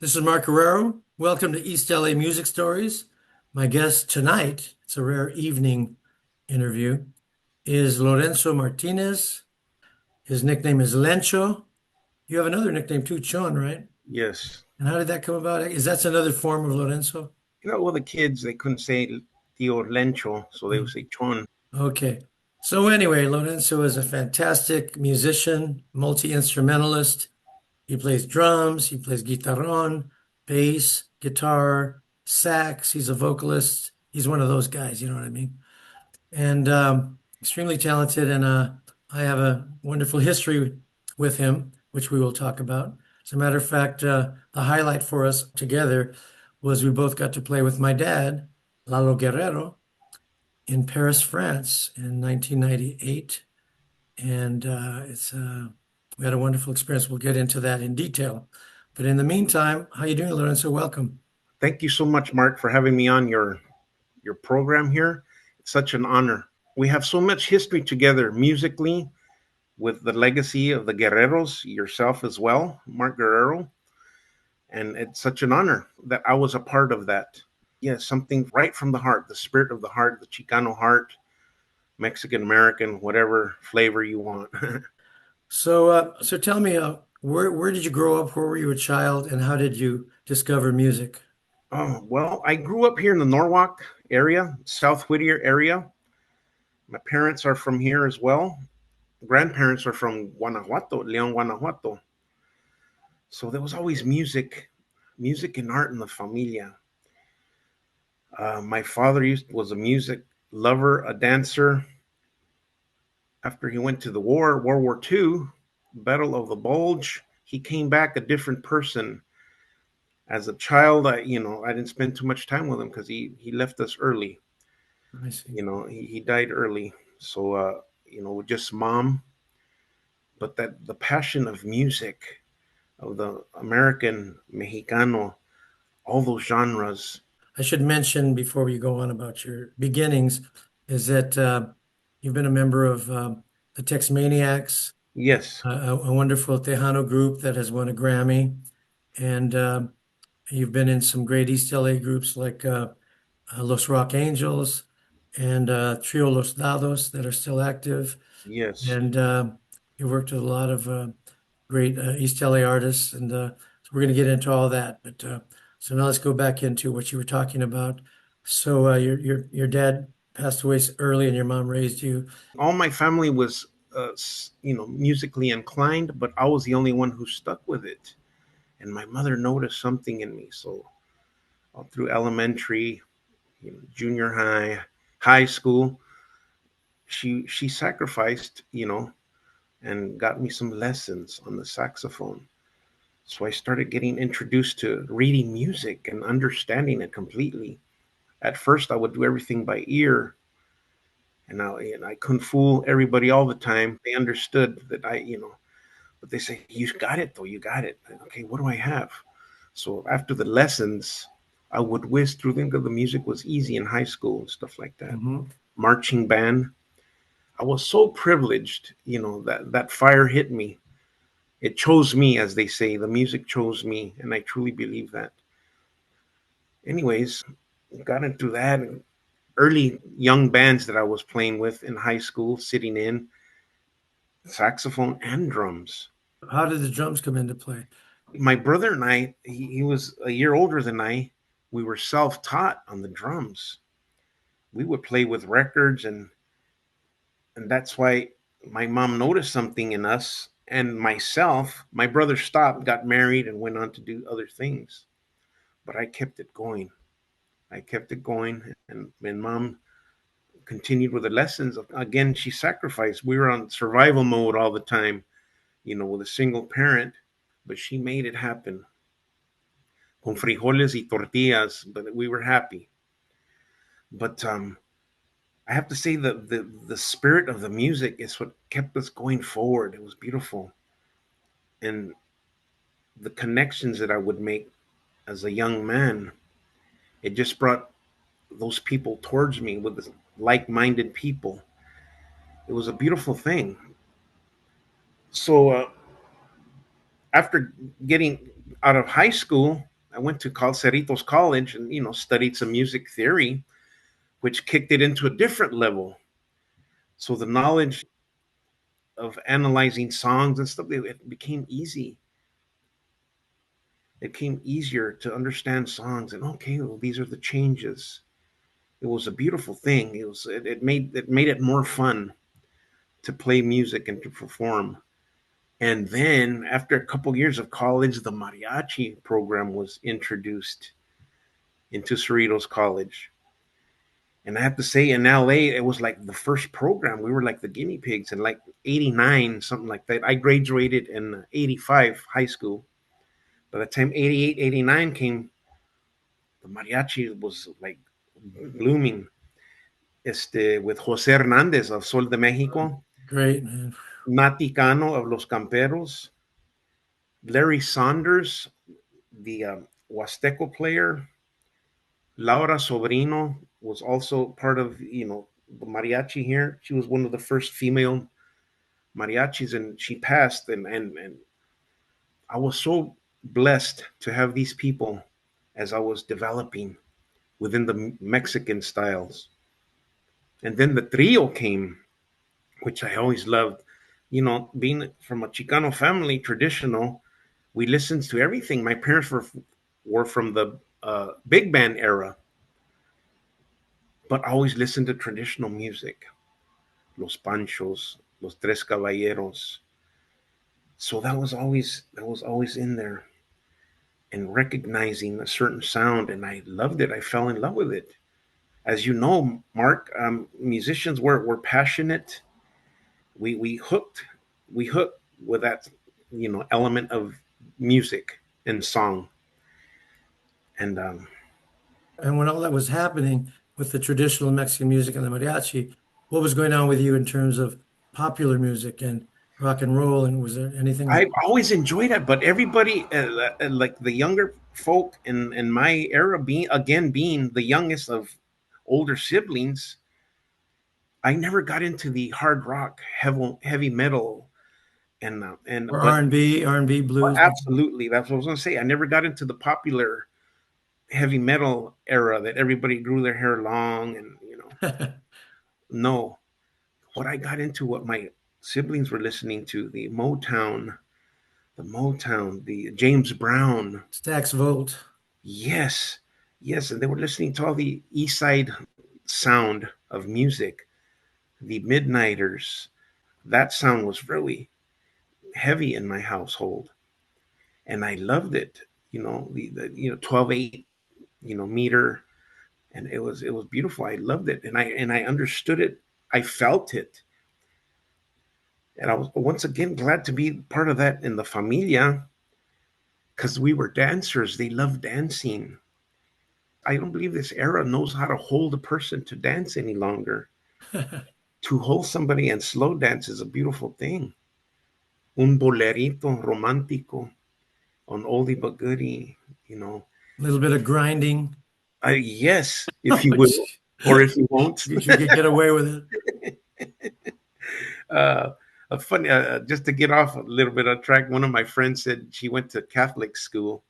This is Mark Guerrero. Welcome to East LA Music Stories. My guest tonight, it's a rare evening interview, is Lorenzo Martinez. His nickname is Lencho. You have another nickname too, Chon, right? Yes. And how did that come about? Is that another form of Lorenzo? Well, the kids, they couldn't say Tío Lencho, so they would Mm. say Chon. Okay. So anyway, Lorenzo is a fantastic musician, multi-instrumentalist. He plays drums, he plays guitarron, bass, guitar, sax. He's a vocalist. He's one of those guys, you know what I mean? And extremely talented. And I have a wonderful history with him, which we will talk about. As a matter of fact, the highlight for us together was we both got to play with my dad, Lalo Guerrero, in Paris, France in 1998. And we had a wonderful experience. We'll get into that in detail. But in the meantime, how you doing, Lorenzo? Welcome. Thank you so much, Mark, for having me on your program here. It's such an honor. We have so much history together musically with the legacy of the Guerreros, yourself as well, Mark Guerrero. And it's such an honor that I was a part of that. Yes, something right from the heart, the spirit of the heart, the Chicano heart, Mexican American, whatever flavor you want. So tell me, where did you grow up? Where were you a child, and how did you discover music? Oh, well, I grew up here in the Norwalk area, South Whittier area. My parents are from here as well. Grandparents are from Guanajuato, Leon, Guanajuato. So there was always music and art in the familia. My father was a music lover, a dancer. After he went to the war, World War II, Battle of the Bulge, he came back a different person. As a child, I didn't spend too much time with him because he left us early. I see. He died early. So, with just mom, but that the passion of music, of the American, Mexicano, all those genres. I should mention before we go on about your beginnings, is that you've been a member of the Texmaniacs, Yes, a wonderful Tejano group that has won a Grammy, and you've been in some great East LA groups like Los Rock Angels and Trio Los Dados that are still active. yes. And you worked with a lot of great East LA artists. And so we're going to get into all that. But so now let's go back into what you were talking about. So your dad passed away early, and your mom raised you. All my family was, musically inclined, but I was the only one who stuck with it. And my mother noticed something in me. So all through elementary, junior high, high school, she sacrificed, and got me some lessons on the saxophone. So I started getting introduced to reading music and understanding it completely. At first, I would do everything by ear, and I couldn't fool everybody all the time. They understood that but they say, "You got it, though. You got it." Okay, what do I have? So after the lessons, I would whiz through them because the music was easy in high school and stuff like that. Hmm. Marching band. I was so privileged, that fire hit me. It chose me, as they say. The music chose me, and I truly believe that. Anyways, got into that early young bands that I was playing with in high school, sitting in saxophone and drums. How did the drums come into play? My brother and I, he was a year older than I. We were self-taught on the drums. We would play with records, and that's why my mom noticed something in us and myself. My brother stopped, got married, and went on to do other things, but I kept it going. I kept it going, and mom continued with the lessons. Again, she sacrificed. We were on survival mode all the time, with a single parent, but she made it happen. Con frijoles y tortillas, but we were happy. But I have to say that the spirit of the music is what kept us going forward. It was beautiful, and the connections that I would make as a young man, it just brought those people towards me with like-minded people. It was a beautiful thing. So after getting out of high school, I went to Cerritos College and studied some music theory, which kicked it into a different level. So the knowledge of analyzing songs and stuff, it became easy. It became easier to understand songs and okay, well, these are the changes. It was a beautiful thing. It made it more fun to play music and to perform. And then after a couple years of college, the mariachi program was introduced into Cerritos College. And I have to say, in LA, it was like the first program. We were like the guinea pigs in like 89, something like that. I graduated in 85 high school. By the time 88, 89 came, the mariachi was like blooming. With Jose Hernandez of Sol de Mexico, Great, man. Nati Cano of Los Camperos, Larry Saunders, the Huasteco player, Laura Sobrino was also part of the mariachi here. She was one of the first female mariachis, and she passed. And I was so blessed to have these people as I was developing within the Mexican styles. And then the trio came, which I always loved. Being from a Chicano family, traditional, we listened to everything. My parents were from the big band era, but I always listened to traditional music. Los Panchos, Los Tres Caballeros. So that was always in there, and recognizing a certain sound, and I loved it. I fell in love with it. As you know, Mark, musicians were passionate. We hooked with that element of music and song, and And when all that was happening with the traditional Mexican music and the mariachi, what was going on with you in terms of popular music and rock and roll? And was there anything I that, always enjoyed it. But everybody, like the younger folk in my era, being the youngest of older siblings, I never got into the hard rock, heavy metal, and or but R&B blues? absolutely, that's what I was going to say. I never got into the popular heavy metal era that everybody grew their hair long, and no. What I got into, what my siblings were listening to, the James Brown. Stax Volt. Yes, yes, and they were listening to all the East Side sound of music, the Midnighters. That sound was really heavy in my household, and I loved it. The 12/8 meter, and it was beautiful. I loved it, and I understood it. I felt it, and I was once again glad to be part of that in the familia because we were dancers. They loved dancing. I don't believe this era knows how to hold a person to dance any longer. To hold somebody and slow dance is a beautiful thing. Un bolerito romántico, an oldie but goodie, you know. A little bit of grinding. Yes, if you will, Which or if you won't. you could get away with it. uh, a funny, just to get off a little bit on track, one of my friends said she went to Catholic school,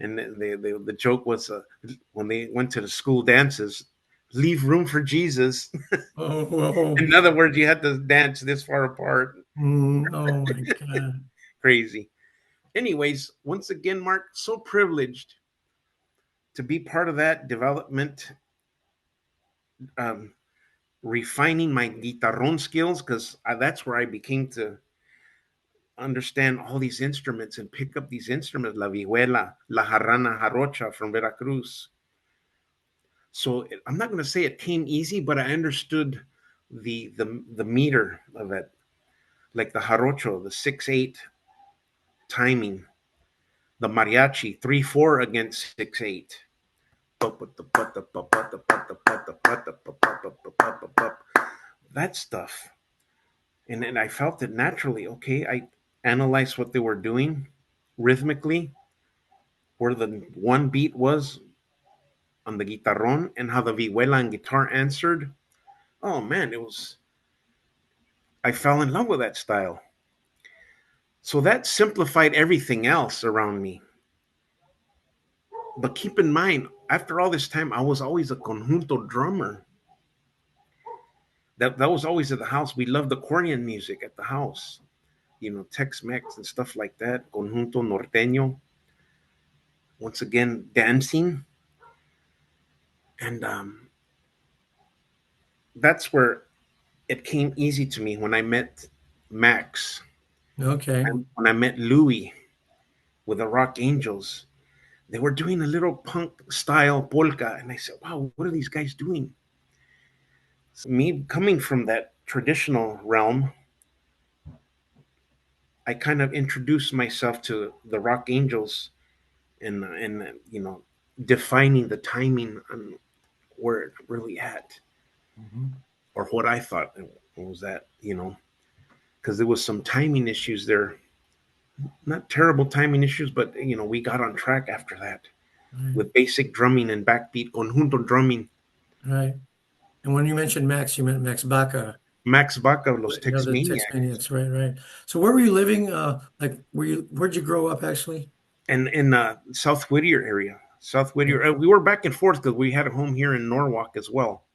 and the joke was when they went to the school dances, leave room for Jesus. Oh, whoa. In other words, you had to dance this far apart. Oh my God. Crazy. Anyways, once again, Mark, so privileged to be part of that development, um, refining my guitarron skills, because that's where I became to understand all these instruments and pick up these instruments, la vihuela, la jarrana jarocha from Veracruz. So I'm not going to say it came easy, but I understood the meter of it, like the jarocho, the 6/8 timing, the mariachi 3/4 against 6/8. That stuff. And I felt it naturally. Okay, I analyzed what they were doing rhythmically, where the one beat was on the guitarron, and how the vihuela and guitar answered. Oh man, I fell in love with that style. So that simplified everything else around me. But keep in mind, after all this time, I was always a conjunto drummer. That was always at the house. We loved accordion music at the house, Tex-Mex and stuff like that. Conjunto norteño. Once again, dancing, and that's where it came easy to me when I met Max, Okay. and when I met Louis with the Rock Angels. They were doing a little punk style polka, and I said, "Wow, what are these guys doing?" So me coming from that traditional realm, I kind of introduced myself to the Rock Angels, and defining the timing on where it really at, Mhm. or what I thought it was at, because there was some timing issues there. Not terrible timing issues, but we got on track after that Right. with basic drumming and backbeat conjunto drumming. Right. And when you mentioned Max, you meant Max Baca. Max Baca, Los The Texmaniacs, Texmaniacs, right, right. So where were you living? Like, where'd you grow up actually? and in South Whittier area. South Yeah. Whittier. We were back and forth because we had a home here in Norwalk as well.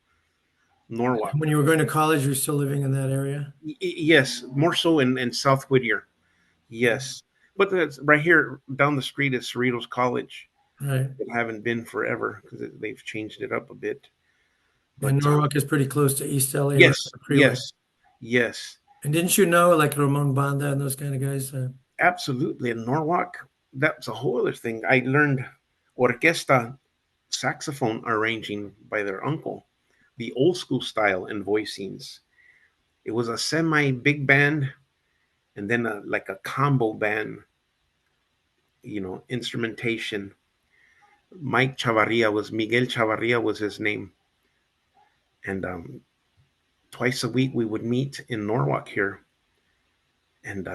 When Norwalk. you were going to college, you were still living in that area? Yes, more so in South Whittier. Yes. But that's right here down the street is Cerritos College. Right. It haven't been forever because they've changed it up a bit. And But Norwalk is pretty close to East LA, right? yes, On the freeway. yes, yes, And didn't you know like Ramon Banda and those kind of guys? absolutely. In Norwalk, that's a whole other thing. I learned orquesta saxophone arranging by their uncle, the old school style and voicings. It was a semi big band and then like a combo band, instrumentation. Miguel Chavarria was his name. And twice a week we would meet in Norwalk here. And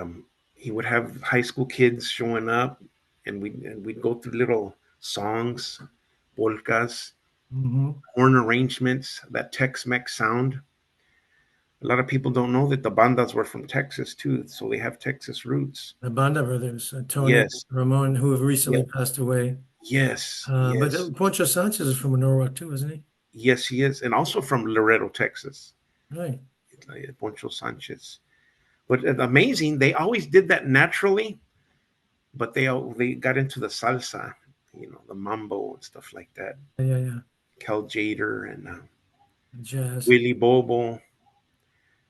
he would have high school kids showing up, and we'd go through little songs, polkas, Mm-hmm. horn arrangements, that Tex-Mex sound. A lot of people don't know that the bandas were from Texas too, so they have Texas roots. The Banda brothers, Tony, Yes, Ramon, who have recently yes, passed away. yes, But yes, Poncho Sanchez is from Norwalk too, isn't he? yes. He is, and also from Laredo, Texas. Right. Poncho Sanchez. But amazing, they always did that naturally, but they got into the salsa, the mambo and stuff like that. Yeah, yeah, yeah. Cal Jader and Jazz. Willie Bobo,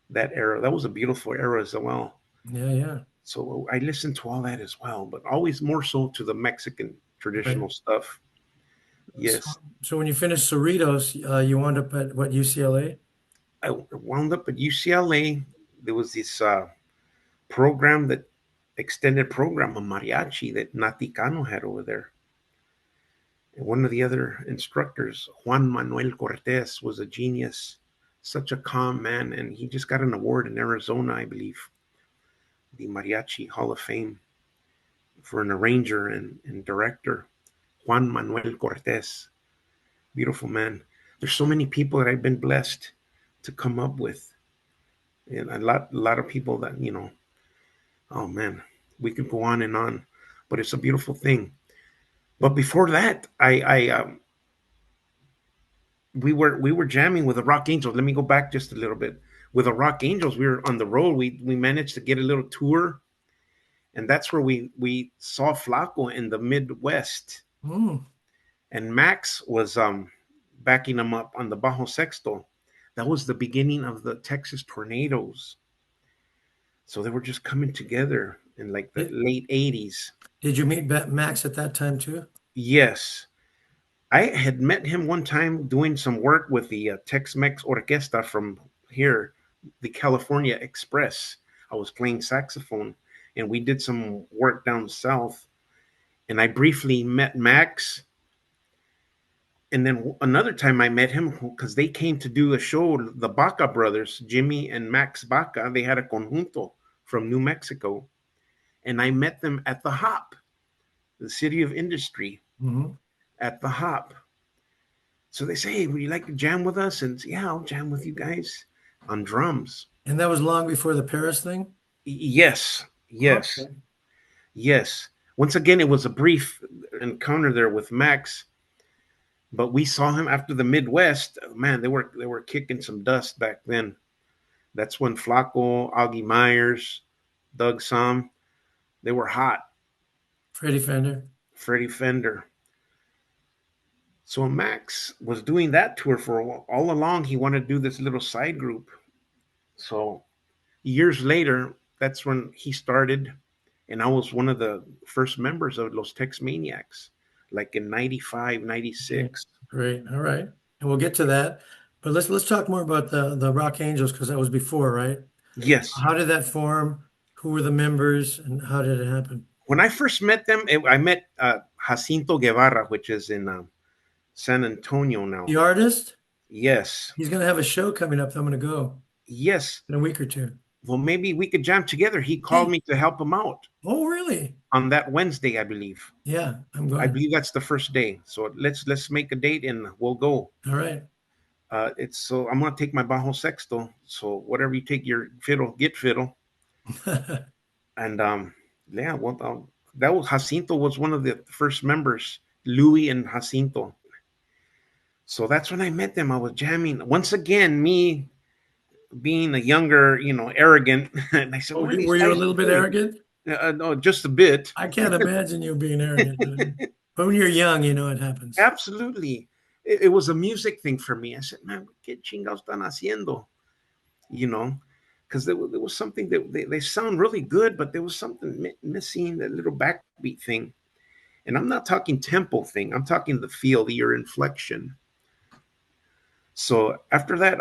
that era. That was a beautiful era as well. Yeah, yeah. So I listened to all that as well, but always more so to the Mexican Right. traditional stuff. So, Yes. so when you finished Cerritos, you wound up at what, UCLA? I wound up at UCLA. There was this program that extended program of mariachi that Naticano had over there. And one of the other instructors, Juan Manuel Cortez, was a genius, such a calm man, and he just got an award in Arizona, I believe, the Mariachi Hall of Fame for an arranger and director. Juan Manuel Cortez, beautiful man. There's so many people that I've been blessed to come up with, and a lot of people that oh man, we could go on, but it's a beautiful thing. But before that, I we were jamming with the Rock Angels. Let me go back just a little bit. With the Rock Angels, we were on the road. We managed to get a little tour, and that's where we saw Flaco in the Midwest, Mm. and Max was backing him up on the Bajo Sexto. That was the beginning of the Texas tornadoes. So they were just coming together in like the Did, late '80s. did you meet Max at that time too? Yes, I had met him one time doing some work with the Tex-Mex Orquesta from here, the California Express. I was playing saxophone, and we did some work down south. And I briefly met Max. And then another time I met him because they came to do a show, the Baca brothers, Jimmy and Max Baca. They had a conjunto from New Mexico. And I met them at the Hop, the city of industry, Hmm. at the Hop. So they say, hey, would you like to jam with us? And yeah, I'll jam with you guys on drums. And that was long before the Paris thing? Yes, yes, Okay. yes. Once again, it was a brief encounter there with Max, but we saw him after the Midwest. Man, they were kicking some dust back then. That's when Flaco, Augie Myers, Doug Som, they were hot. Freddie Fender. Freddie Fender. So Max was doing that tour for a while. All along. He wanted to do this little side group. So years later, that's when he started, and I was one of the first members of Los Texmaniacs, like in 95, Okay, 96. great. All right. And we'll get to that. But let's talk more about the Rock Angels because that was before, right? Yes. How did that form? Who were the members and how did it happen? When I first met them, I met Jacinto Guevara, which is in San Antonio now. The artist? Yes. He's gonna have a show coming up that I'm gonna go Yes. in a week or two. Well, maybe we could jam together. He called Hey, me to help him out oh really? on that Wednesday, I believe. Yeah, I'm I going. believe that's the first day. So let's make a date and we'll go. All right. It's so I'm gonna take my bajo sexto. So whatever you take your fiddle, get fiddle. And yeah, well, that was Jacinto was one of the first members, Louis and Jacinto. So that's when I met them. I was jamming once again. Me being a younger, arrogant, and I said, Oh, "What are these were you a guys little bit doing?" arrogant? No, just a bit. I can't imagine you being arrogant. But when you're young, it happens. Absolutely, it was a music thing for me. I said, "Man, qué chingados están haciendo?" You know, because there was something that they sound really good, but there was something missing, that little backbeat thing. And I'm not talking tempo thing. I'm talking the feel, your inflection. So after that,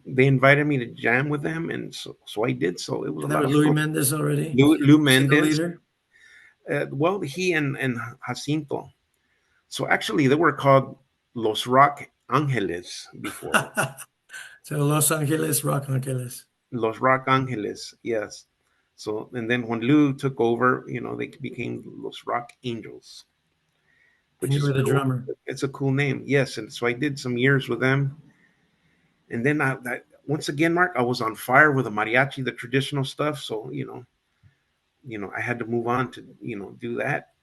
they invited me to jam with them, and so I did. So it was a And that lot was of Louis fun. Mendez already. Lou Was he the Mendez, leader? well, he and Jacinto. So actually, they were called Los Rock Angeles before. So Los Angeles, Rock Angeles. Los Rock Angeles, yes. So and then when Lou took over, they became Los Rock Angels, And which you is were the cool. drummer. It's a cool name, yes. And so I did some years with them, and then once again, Mark, I was on fire with the mariachi, the traditional stuff. So I had to move on to do that.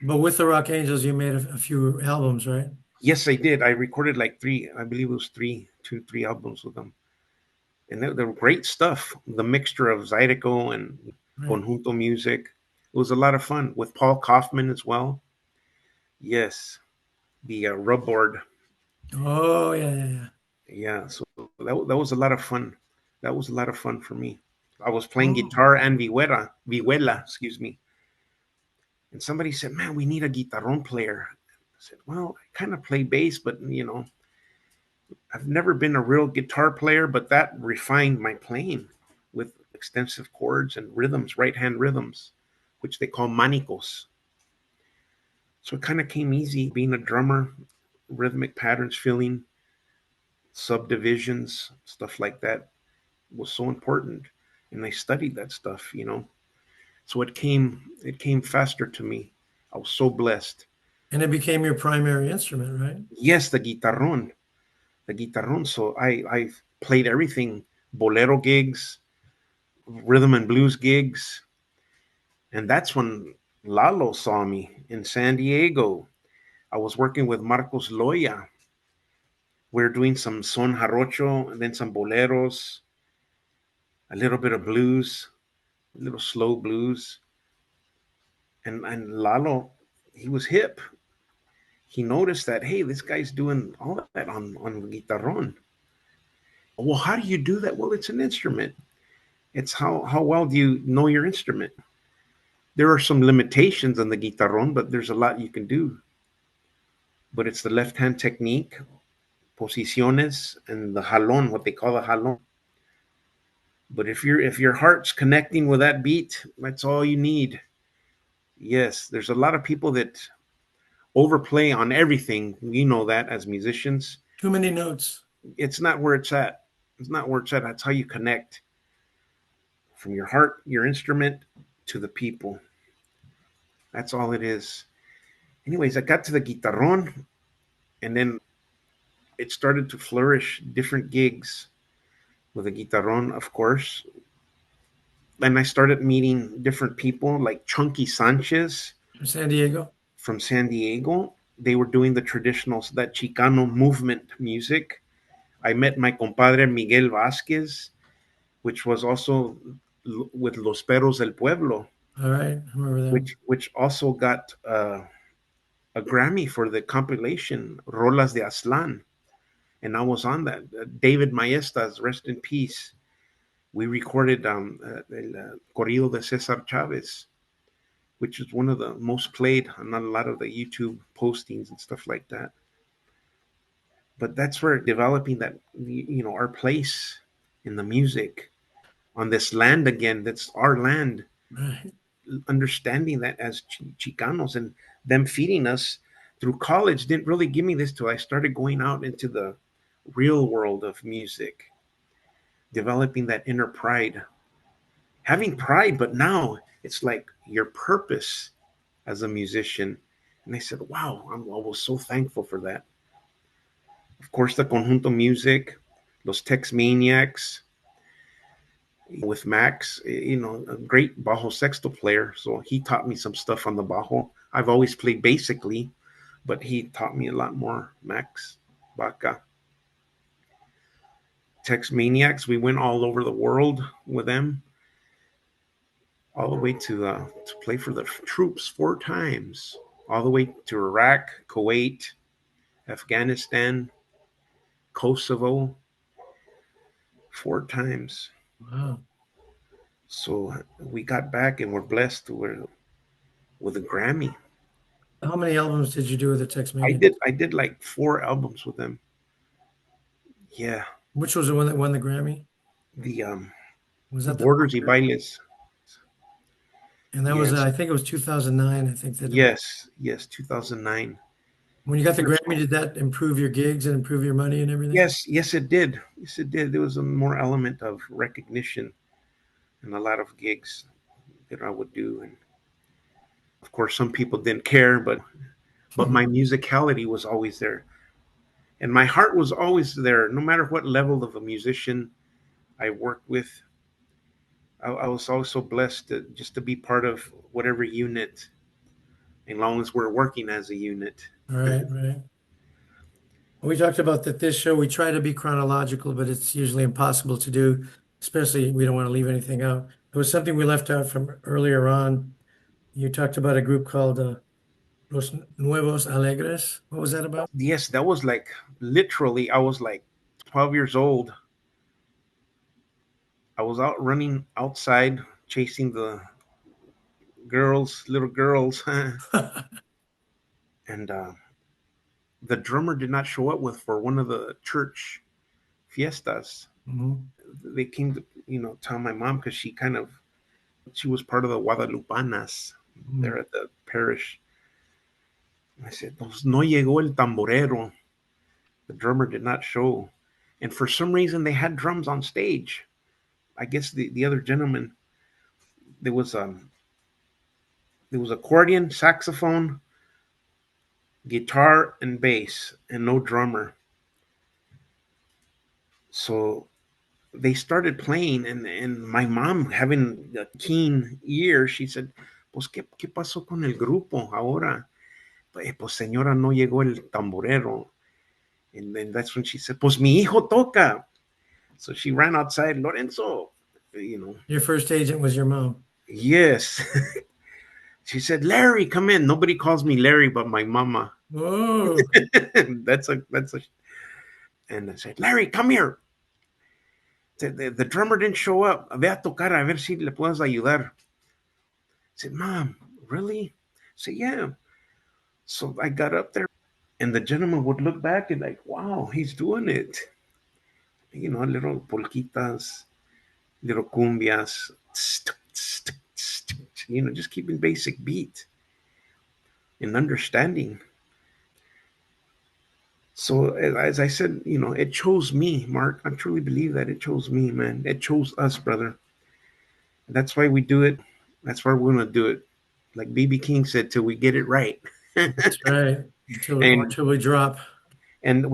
But with the Rock Angels, you made a few albums, right? Yes, I did. I recorded like three. I believe it was three albums with them, and they were great stuff. The mixture of Zydeco and Right. conjunto music. It was a lot of fun with Paul Kaufman as well. Yes, the rub board. Oh, yeah, yeah, yeah. Yeah, so that was a lot of fun. That was a lot of fun for me. I was playing Oh, guitar and vihuela, excuse me. And somebody said, "Man, we need a guitarron player." I said, "Well, I kind of play bass, but I've never been a real guitar player, but that refined my playing with extensive chords and rhythms, right hand rhythms, which they call manicos." So it kind of came easy being a drummer, rhythmic patterns, filling, subdivisions, stuff like that was so important. And I studied that stuff. So it came faster to me. I was so blessed. and it became your primary instrument, right? Yes, the guitarron. So I played everything, bolero gigs, rhythm and blues gigs, and that's when Lalo saw me in San Diego. I was working with Marcos Loya. We are doing some son jarocho and then some boleros, a little bit of blues, a little slow blues, and Lalo, he was hip. He noticed that, hey, this guy's doing all of that on guitarron. Well, how do you do that? Well, it's an instrument. It's how well do you know your instrument? There are some limitations on the guitarron, but there's a lot you can do. But it's the left hand technique, posiciones, and the jalón, what they call a jalón. But if your heart's connecting with that beat, that's all you need. Yes, there's a lot of people that overplay on everything. We know that as musicians. Too many notes. It's not where it's at. It's not where it's at. That's how you connect from your heart, your instrument, to the people. That's all it is. Anyways, I got to the guitarron, and then it started to flourish. Different gigs with the guitarron, of course. And I started meeting different people like Chunky Sanchez From San Diego. from San Diego. They were doing the traditional, that Chicano movement music. I met my compadre Miguel Vasquez, which was also with Los Perros del Pueblo, All right. I remember them. which also got a Grammy for the compilation Rolas de Aslan, and I was on that. David Maestas, rest in peace. We recorded el corrido de Cesar Chavez, which is one of the most played on a lot of the YouTube postings and stuff like that. But that's where developing that, our place in the music on this land again, that's our land, Right. understanding that as Chicanos, and them feeding us through college didn't really give me this till I started going out into the real world of music, developing that inner pride, having pride, but now it's like your purpose as a musician. And I said, wow, I was so thankful for that. Of course, the conjunto music, los Texmaniacs with Max, a great bajo sexto player. So he taught me some stuff on the bajo. I've always played basically, but he taught me a lot more. Max Baca. Texmaniacs, we went all over the world with them, all the way to play for the troops 4 times, all the way to Iraq, Kuwait, Afghanistan, Kosovo, 4 times. Wow. So we got back and we're blessed with a Grammy. How many albums did you do with the I Texmania? did I did like 4 albums with them. Yeah, Which was the one that won the Grammy? the Was that the Borders y Borders? Bailes. And that was, Yes, I think it was 2009. I think that yes, 2009. when you got the First, Grammy, did that improve your gigs and improve your money and everything? yes, it did. Yes, it did. There was a more element of recognition and a lot of gigs that I would do, and of course, some people didn't care, but my musicality was always there, and my heart was always there, no matter what level of a musician I worked with. I was also blessed just to be part of whatever unit, as long as we're working as a unit. Right, right. We talked about that this show, we try to be chronological, but it's usually impossible to do, especially we don't want to leave anything out. There was something we left out from earlier on. You talked about a group called Los Nuevos Alegres. What was that about? Yes, that was like literally, I was like 12 years old. I was out running outside, chasing the little girls, and the drummer did not show up with for one of the church fiestas. Mhm. They came to, tell my mom because she was part of the Guadalupanas there Mhm. at the parish. I said, pues no llegó el tamborero. The drummer did not show. And for some reason, they had drums on stage. I guess the other gentleman, there was accordion, saxophone, guitar, and bass, and no drummer. So they started playing, and my mom, having a keen ear, she said, pues, ¿qué pasó con el grupo ahora? Pues, señora, no llegó el tamborero. And then that's when she said, pues, mi hijo toca. So she ran outside, Lorenzo, Your first agent was your mom. yes. She said, Larry, come in. Nobody calls me Larry but my mama. Oh, that's a, and I said, Larry, come here. The drummer didn't show up. Ve a tocar a ver si le puedes ayudar. I said, Mom, really? I said, yeah. So I got up there, and the gentleman would look back and like, wow, he's doing it. Little polquitas, little cumbias, just keeping basic beat and understanding. So as I said, it chose me, Mark. I truly believe that it chose me, man. It chose us, brother. That's why we do it. That's why we're gonna do it. Like BB King said, till we get it right. that's right. and Until we drop and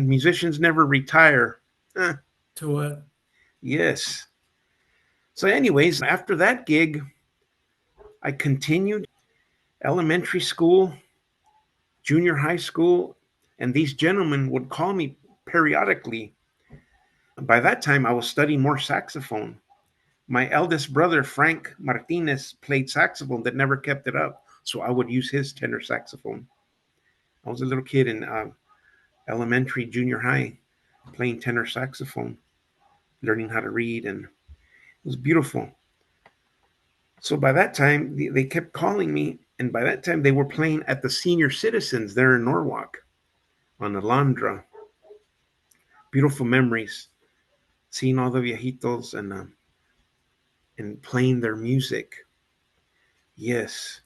musicians never retire. Huh, to what? yes. So, after that gig, I continued elementary school. junior high school, and these gentlemen would call me periodically. By that time, I was studying more saxophone. My eldest brother, Frank Martinez, played saxophone that never kept it up. So I would use his tenor saxophone. I was a little kid in elementary, junior high, playing tenor saxophone, learning how to read, and it was beautiful. So by that time, they kept calling me, and by that time, they were playing at the Senior Citizens there in Norwalk on Alondra. Beautiful memories, seeing all the viejitos and playing their music. Yes,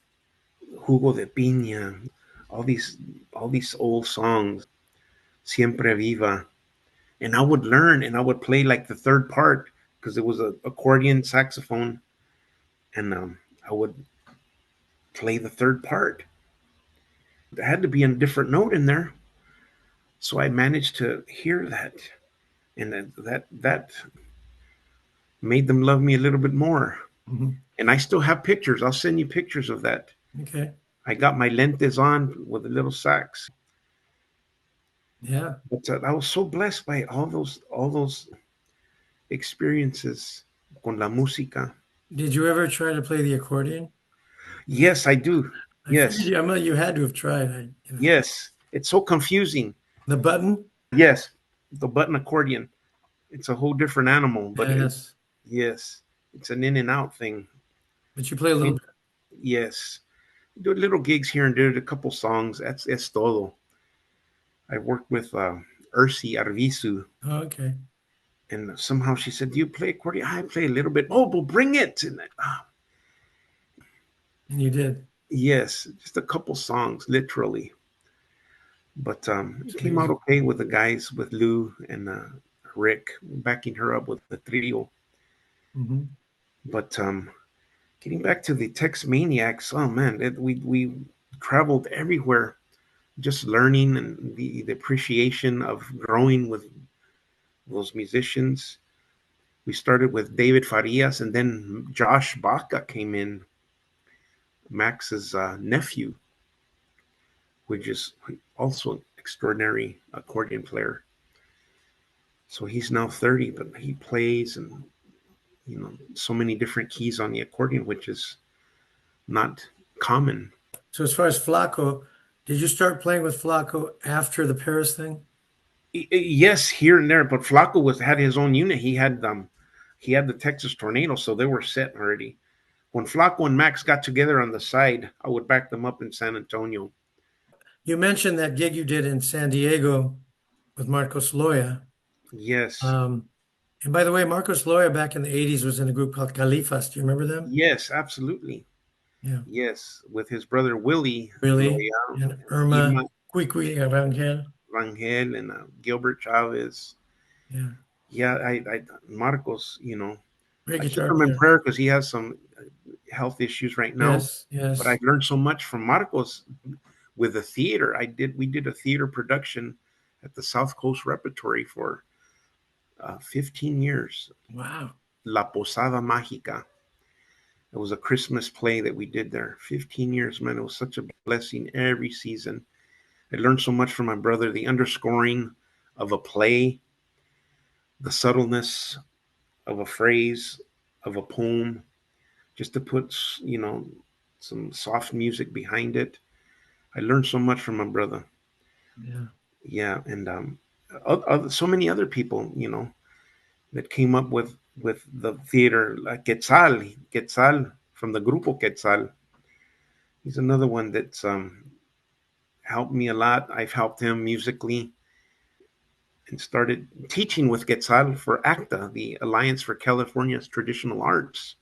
Jugo de Piña, all these all these old songs, Siempre Viva, and I would learn and I would play like the third part because it was a accordion saxophone, and I would play the third part. There had to be a different note in there, so I managed to hear that, and that made them love me a little bit more. Mhm. And I still have pictures. I'll send you pictures of that. Okay. I got my lentes on with a little sax. Yeah. But I was so blessed by all those experiences con la música. Did you ever try to play the accordion? Yes, I do. I figured Yes, you, I mean, you had to have tried. yes. It's so confusing. The button? Yes, the button accordion. It's a whole different animal, but Yes. yes, it's an in and out thing. But you play a little And bit. yes, do little gigs here and there, a couple songs. That's todo. I worked with Ursi Arvizu, Oh, okay. and somehow she said, "Do you play accordion?" I play a little bit. Oh, well, bring it. And And you did. yes, just a couple songs, literally. But it It's came out amazing. okay with the guys, with Lou and Rick, backing her up with the trio. Hmm. But getting back to the Texmaniacs, oh man, we traveled everywhere, just learning and the appreciation of growing with those musicians. We started with David Farias, and then Josh Baca came in, Max's nephew, which is also an extraordinary accordion player. So he's now 30, but he plays and so many different keys on the accordion, which is not common. So as far as Flaco, did you start playing with Flaco after the Paris thing? Yes, here and there, but Flaco was had his own unit. He had the Texas Tornado, so they were set already. When Flaco and Max got together on the side, I would back them up in San Antonio. You mentioned that gig you did in San Diego with Marcos Loya. Yes, Um, and by the way, Marcos Loya back in the 80s was in a group called Califas. Do you remember them? yes, absolutely. Yeah. Yes, with his brother Willie Really? Loya And and Irma Irma Cuicui Rangel. Rangel and Gilbert Chavez. Yeah. Yeah, Marcos, Great I keep guitar him in player. prayer because he has some health issues right now. Yes, But I yes. learned so much from Marcos with the theater. We did a theater production at the South Coast Repertory for 15 years. Wow. La Posada Mágica. It was a Christmas play that we did there. 15 years, man. It was such a blessing every season. I learned so much from my brother. The underscoring of a play, the subtleness of a phrase, of a poem, just to put, some soft music behind it. I learned so much from my brother. Yeah. Yeah, and so many other people, that came up with the theater, like Quetzal from the Grupo Quetzal. He's another one that's helped me a lot. I've helped him musically and started teaching with Quetzal for ACTA, the Alliance for California's Traditional Arts.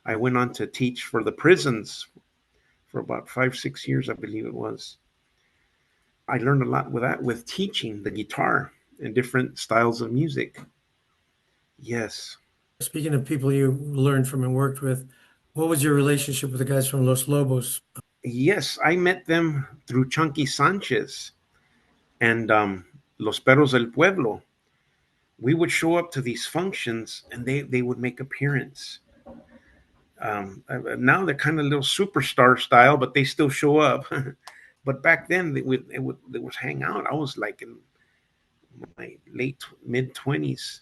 I went on to teach for the prisons for about 5, 6 years, I believe it was. I learned a lot with that, with teaching the guitar and different styles of music. Yes. Speaking of people you learned from and worked with, what was your relationship with the guys from Los Lobos? Yes, I met them through Chunky Sanchez and Los Perros del Pueblo. We would show up to these functions and they would make appearance. Now they're kind of little superstar style, but they still show up. But back then they would hang out. I was like in my late mid 20s,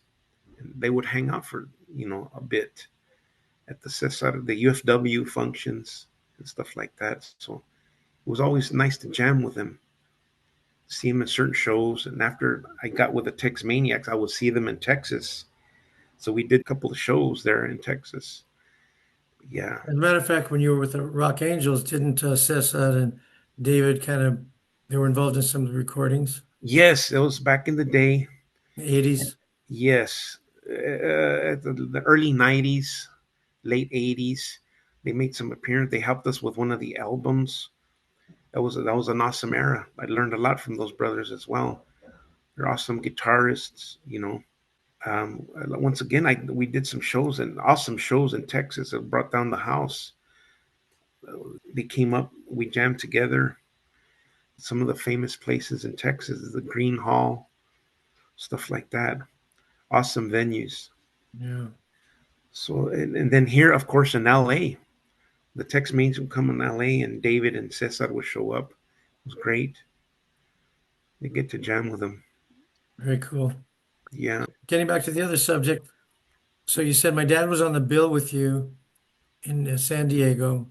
and they would hang out for a bit at the Cesar, the UFW functions and stuff like that. So it was always nice to jam with them, see them in certain shows. And after I got with the Texmaniacs, I would see them in Texas. So we did a couple of shows there in Texas. Yeah. As a matter of fact, when you were with the Rock Angels, didn't Cesar and David they were involved in some of the recordings, Yes, it was back in the day. in the 80s? Yes. At the early 90s, late 80s, they made some appearance. They helped us with one of the albums. That was an awesome era. I learned a lot from those brothers as well. They're awesome guitarists. Once again, we did some shows and awesome shows in Texas. It brought down the house. They came up, we jammed together. Some of the famous places in Texas is the Green Hall, stuff like that. Awesome venues. Yeah. So, and then here, of course, in LA, the Tex Mains would come in LA and David and Cesar would show up. It was great. They get to jam with them. Very cool. Yeah. Getting back to the other subject. So you said my dad was on the bill with you in San Diego,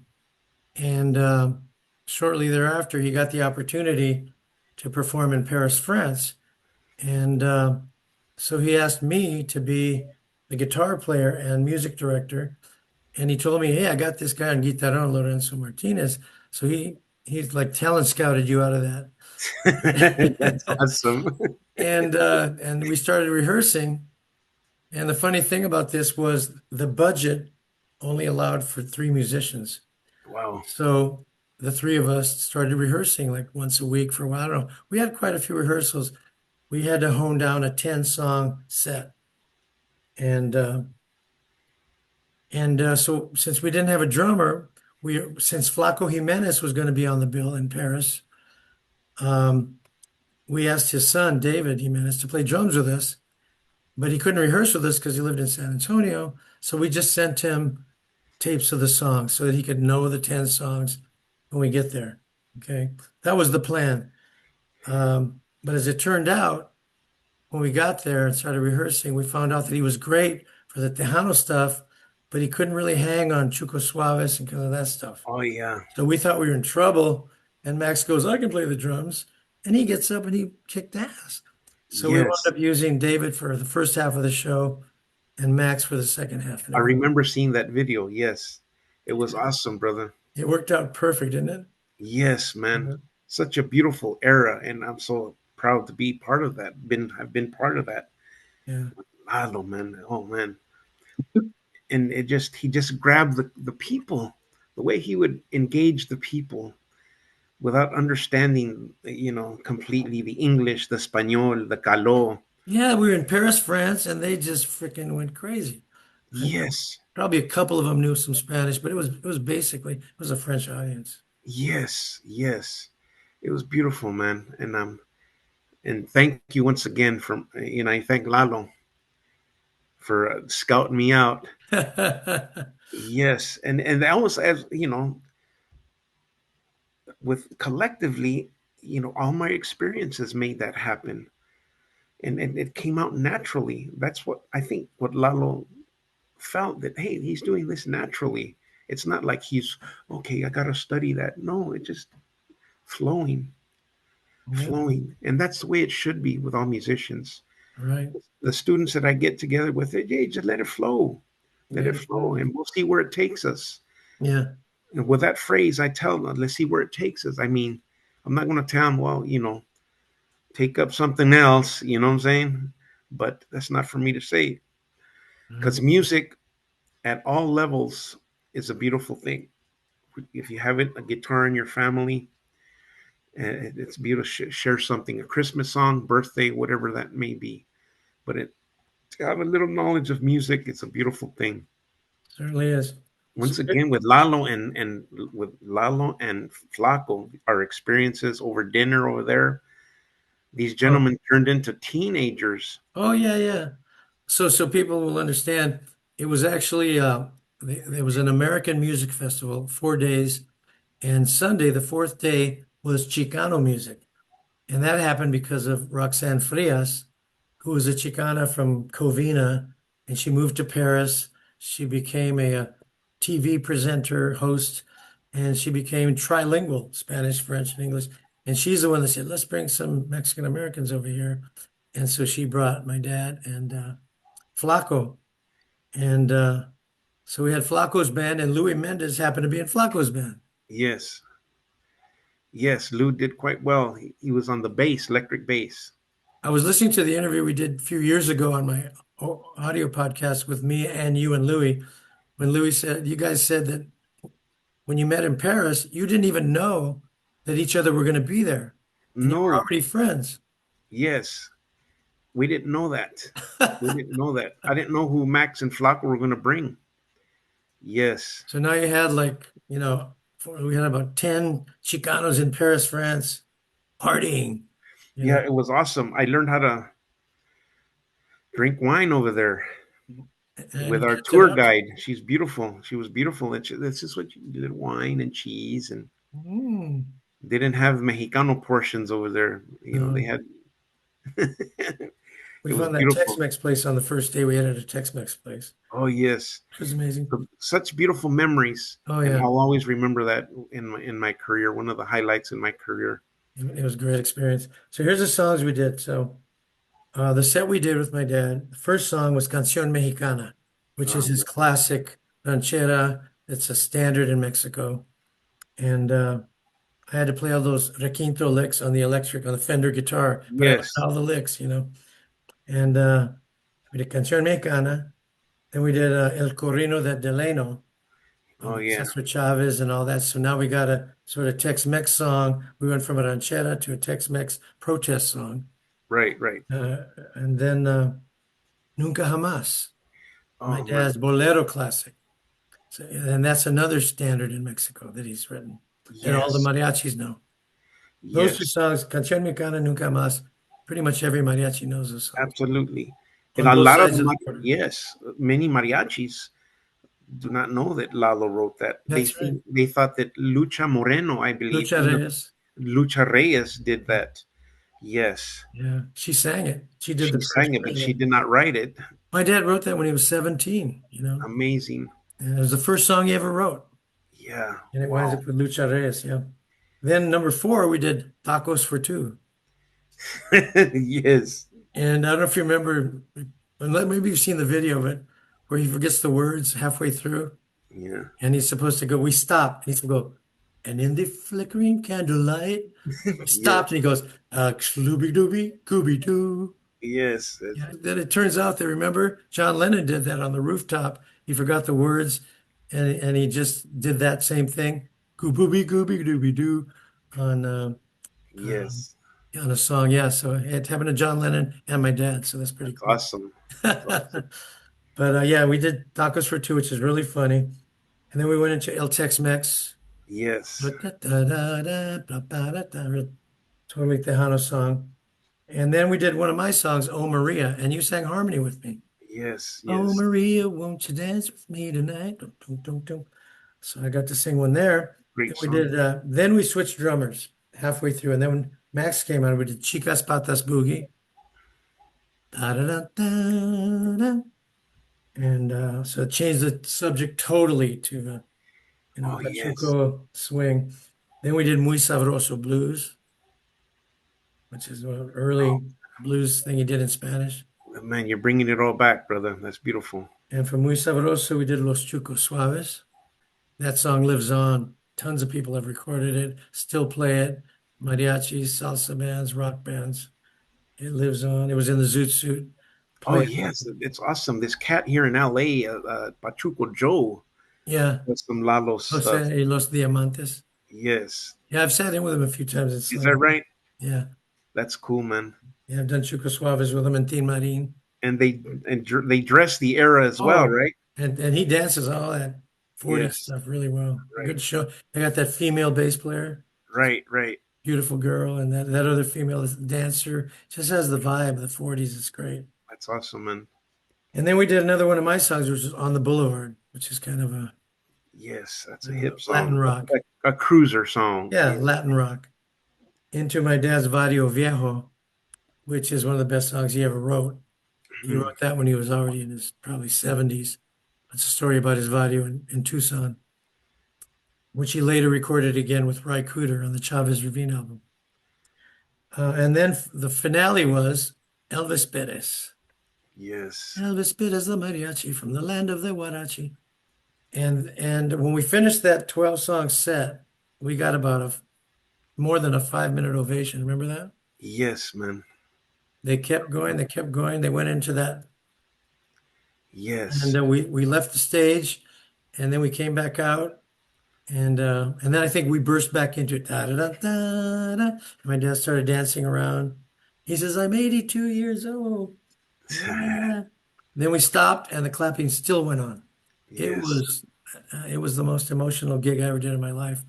and shortly thereafter, he got the opportunity to perform in Paris, France. And so he asked me to be the guitar player and music director. And he told me, hey, I got this guy on guitarron, Lorenzo Martinez. So he's like talent scouted you out of That's that. awesome. And we started rehearsing. And the funny thing about this was the budget only allowed for three musicians. Wow. So the three of us started rehearsing like once a week for a while. I don't know. We had quite a few rehearsals. We had to hone down a 10-song set. And so since we didn't have a drummer, since Flaco Jimenez was going to be on the bill in Paris, we asked his son, David Jimenez, to play drums with us, but he couldn't rehearse with us because he lived in San Antonio. So we just sent him tapes of the songs so that he could know the 10 songs when we get there. Okay. That was the plan. But as it turned out, when we got there and started rehearsing, we found out that he was great for the Tejano stuff, but he couldn't really hang on Chuco Suaves and kind of that stuff. Oh yeah. So we thought we were in trouble. And Max goes, I can play the drums. And he gets up and he kicked ass. So we wound Yes. up using David for the first half of the show and Max for the second half. I remember seeing that video. Yes. It was awesome, brother. It worked out perfect, didn't it? Yes, man. Yeah. Such a beautiful era, and I'm so proud to be part of that. I've been part of that. Yeah. Lalo, man. Oh man. And he just grabbed the people, the way he would engage the people without understanding, completely the English, the Espanol, the Caló. Yeah, we were in Paris, France, and they just freaking went crazy. Yes. Probably a couple of them knew some Spanish, but it was a French audience. Yes. Yes. It was beautiful, man. And thank you once again I thank Lalo for scouting me out. Yes, and that was, as with collectively, all my experiences made that happen, and it came out naturally. That's what I think. What Lalo felt, that hey, he's doing this naturally. It's not like he's okay. I got to study that. No, it just flowing, Yeah, flowing, and that's the way it should be with all musicians. right. The students that I get together with, hey, just let it flow. Let it flow, and we'll see where it takes us. Yeah. And with that phrase, I tell them, let's see where it takes us. I mean, I'm not going to tell them, well, take up something else, you know what I'm saying? But that's not for me to say, because Right. music at all levels is a beautiful thing. If you have a guitar in your family, it's beautiful. Share something, a Christmas song, birthday, whatever that may be. But to have a little knowledge of music, it's a beautiful thing. Certainly is. So, Once again, with Lalo and Flaco, our experiences over dinner over there, these oh, gentlemen turned into teenagers. oh yeah, yeah. So people will understand. It was actually there was an American music festival, 4 days, and Sunday, the fourth day, was Chicano music. And that happened because of Roxanne Frias, who was a Chicana from Covina, and she moved to Paris. She became a TV presenter, host, and she became trilingual, Spanish, French, and English. And she's the one that said, let's bring some Mexican Americans over here. And so she brought my dad and Flaco. And so we had Flaco's band, and Louis Mendez happened to be in Flaco's band. Yes. Yes, Lou did quite well. He was on the bass, electric bass. I was listening to the interview we did a few years ago on my audio podcast with me and you and Louis, when Louis said, you guys said that when you met in Paris, you didn't even know that each other were going to be there, and you were No, already friends. yes. We didn't know that. We didn't know that. I didn't know who Max and Flaco were going to bring. Yes. So now you had we had about 10 Chicanos in Paris, France, partying, you Yeah, know, it was awesome. I learned how to drink wine over there with and our catch it tour up. guide. She's beautiful. She was beautiful. And this is what you did, wine and cheese. And Mm, they didn't have Mexicano portions over there. They no. had, We it was found that beautiful. Tex-Mex place on the first day we had at a Tex-Mex place. Oh, yes. It was amazing. Such beautiful memories. Oh And yeah. I'll always remember that in my career, one of the highlights in my career. It was a great experience. So here's the songs we did. So the set we did with my dad, the first song was Canción Mexicana, which is his Um, classic ranchera. It's a standard in Mexico. And I had to play all those requinto licks on the electric, on the Fender guitar, but I learned yes. all the licks. And we did Canción Mexicana. Then we did El Corrino de Delano, Oh, yeah. Cesar Chavez and all that. So now we got a sort of Tex-Mex song. We went from a ranchera to a Tex-Mex protest song. Right, right. And then Nunca Jamás, my Oh, man. dad's bolero classic. So, and that's another standard in Mexico that he's written. And all the Yes. mariachis know. Those two Yes. songs, Canción Mexicana, Nunca Más, pretty much every mariachi knows those songs Absolutely. And on a both lot of sides of the border. yes, many mariachis do not know that Lalo wrote that. That's right. They thought that Lucha Moreno, I believe, Lucha Reyes. Lucha Reyes did that. Yes, Yeah, she sang it. She did she the sang it, but she version. did not write it. My dad wrote that when he was 17. Amazing. And it was the first song he ever wrote. Yeah. And it winds Wow. up with Lucha Reyes, yeah. Then number 4, we did Tacos for Two. Yes. And I don't know if you remember, maybe you've seen the video of it, where he forgets the words halfway through, Yeah. and he's supposed to go, we stop. He's supposed to go, and in the flickering candlelight, we Yes. stopped, and he goes, Schlooby Dooby, Gooby Doo. Yes. Yeah, then it turns out that, remember, John Lennon did that on the rooftop. He forgot the words, and he just did that same thing, Gooby Gooby Dooby Doo, on um, Yes. on a song. Yeah, so it happened to John Lennon and my dad, so that's pretty That's cool. awesome. That's awesome. But yeah, we did Tacos for Two, which is really funny. And then we went into El Tex-Mex. Yes. Totally Tejano song. And then we did one of my songs, Oh Maria, and you sang harmony with me. Yes. Oh Yes. Maria, won't you dance with me tonight? Dum, dum, dum, dum. So I got to sing one there. Then Great we song. did. Then we switched drummers halfway through, and then when Max came on, we did Chicas Patas Boogie. Da, da, da, da, da. And so it changed the subject totally to Oh, yes. Pachuco swing. Then we did Muy Sabroso Blues, which is an Oh, early blues thing he did in Spanish. man, you're bringing it all back, brother. That's beautiful. And for Muy Sabroso, we did Los Chucos Suaves. That song lives on. Tons of people have recorded it, still play it. Mariachis, salsa bands, rock bands. It lives on. It was in the Zoot Suit Oh, play. yes. It's awesome. This cat here in LA, Pachuco Joe, Yeah. does some Lalo stuff. Jose y Los Diamantes. Yes. Yeah, I've sat in with him a few times and Is that sung. right? Yeah. That's cool, man. Yeah, I've done Chucos Suaves with him and Tin Marin. And they dress the era as well, Oh, right? and he dances all that 40s Yes. stuff really well. Right. Good show. They got that female bass player, Right. Right. beautiful girl, and that other female dancer just has the vibe of the 40s. It's great. That's awesome, man. And then we did another one of my songs, which is On the Boulevard, which is kind of Yes, that's a hip Latin song. rock. Like a cruiser song. Yeah, Latin rock. into my dad's Vadio Viejo, which is one of the best songs he ever wrote. He Mhm. wrote that when he was already in his probably 70s. It's a story about his Vadio in Tucson, which he later recorded again with Ry Cooder on the Chavez Ravine album. And then the finale was Elvis Perez. Yes. Elvis Perez, the mariachi from the land of the Huarachi. And when we finished that 12 song set, we got about a more than a 5 minute ovation. Remember that? Yes, man. They kept going, they kept going. They went into that, and Yes. we left the stage, and then we came back out, and then I think we burst back into it. Da, da, da, da, da. And my dad started dancing around. He says, "I'm 82 years old." Ah. Then we stopped, and the clapping still went on. It Yes. was it was the most emotional gig I ever did in my life.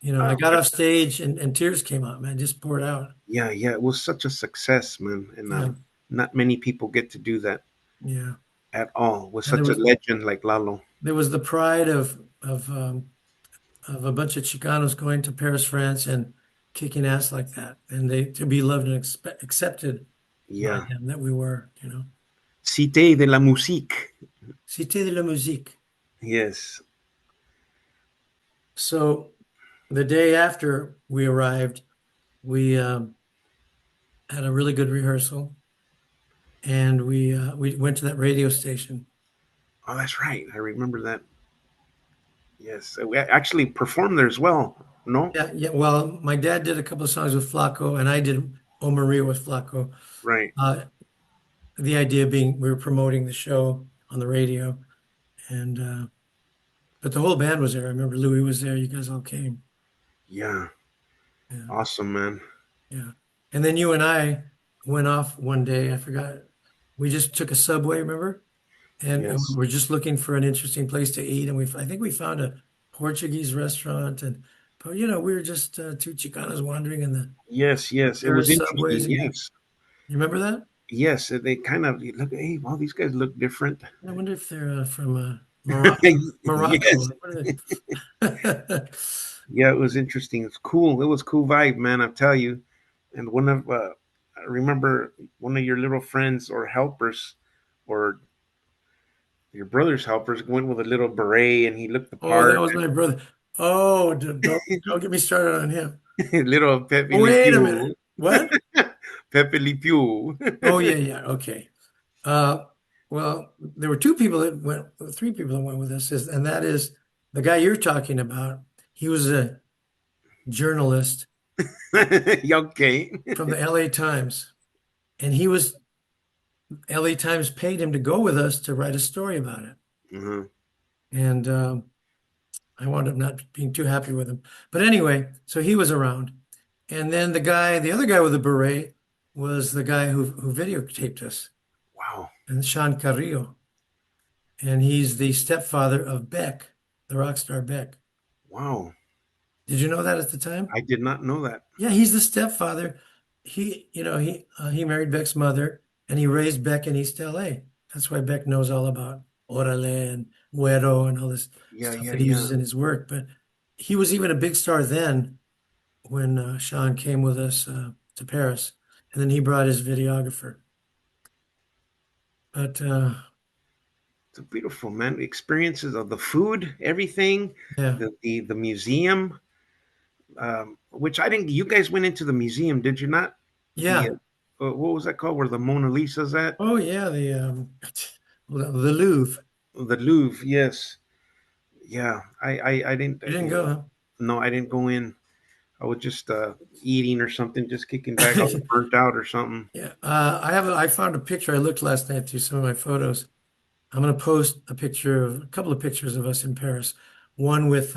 I Oh, got off stage and tears came out, man, just poured out. yeah, yeah. It was such a success, man. And Yeah, not many people get to do that yeah. at all with And such a legend like Lalo. there was the pride of a bunch of Chicanos going to Paris, France, and kicking ass like that, and they to be loved and accepted by Yeah. them that we were. Cité de la musique. Cité de la musique. Yes. So the day after we arrived, we had a really good rehearsal, and we went to that radio station. Oh, that's right. I remember that. Yes. We actually performed there as well. No? Yeah, yeah. Well, my dad did a couple of songs with Flaco, and I did "O Maria" with Flaco. Right. Uh, the idea being we were promoting the show on the radio, and but the whole band was there. I remember Louis was there. You guys all came. Yeah. Yeah, Awesome, man. yeah. And then you and I went off one day. I forgot. We just took a subway, remember? And we Yes. were just looking for an interesting place to eat, and I think we found a Portuguese restaurant, and but we were just two Chicanos wandering in the Yes, yes. It was Paris subways. interesting. And Yes. you remember that? Yes. They kind of you look, hey, wow, these guys look different. I wonder if they're from Morocco. Yes. What are they? Yeah, it was interesting. It's cool. It was cool vibe, man. I tell you. And I remember one of your little friends or helpers, or your brother's helpers, went with a little beret, and he looked the Oh, that part. was my brother. Oh, don't get me started on him. Little Pepe Oh, Le wait a minute. Pew. What? Pepe Le Pew. Oh, yeah, yeah. Okay. Uh, well, there were three people that went with us, and that is the guy you're talking about. He was a journalist Okay. from the LA Times, and LA Times paid him to go with us to write a story about it. Mhm. And I wound up not being too happy with him. But anyway, so he was around. And then the other guy with the beret was the guy who videotaped us, Wow. and Sean Carrillo. And he's the stepfather of Beck, the rock star Beck. Wow. Did you know that at the time? I did not know that. Yeah, he's the stepfather. He married Beck's mother, and he raised Beck in East LA. That's why Beck knows all about Orale and Güero and all this Yeah, stuff yeah, that he yeah. uses in his work. But he was even a big star then when Sean came with us to Paris, and then he brought his videographer. But It's a beautiful, man. Experiences of the food, everything, yeah, the museum, which I didn't. You guys went into the museum, did you not? The yeah, what was that called? Where the Mona Lisa's at? oh yeah, the the Louvre. The Louvre. Yes. Yeah. I didn't. You didn't go, huh? No, I didn't go in. I was just eating or something, just kicking back. I was burnt out or something. Yeah, I found a picture. I looked last night through some of my photos. I'm going to post a couple of pictures of us in Paris. One with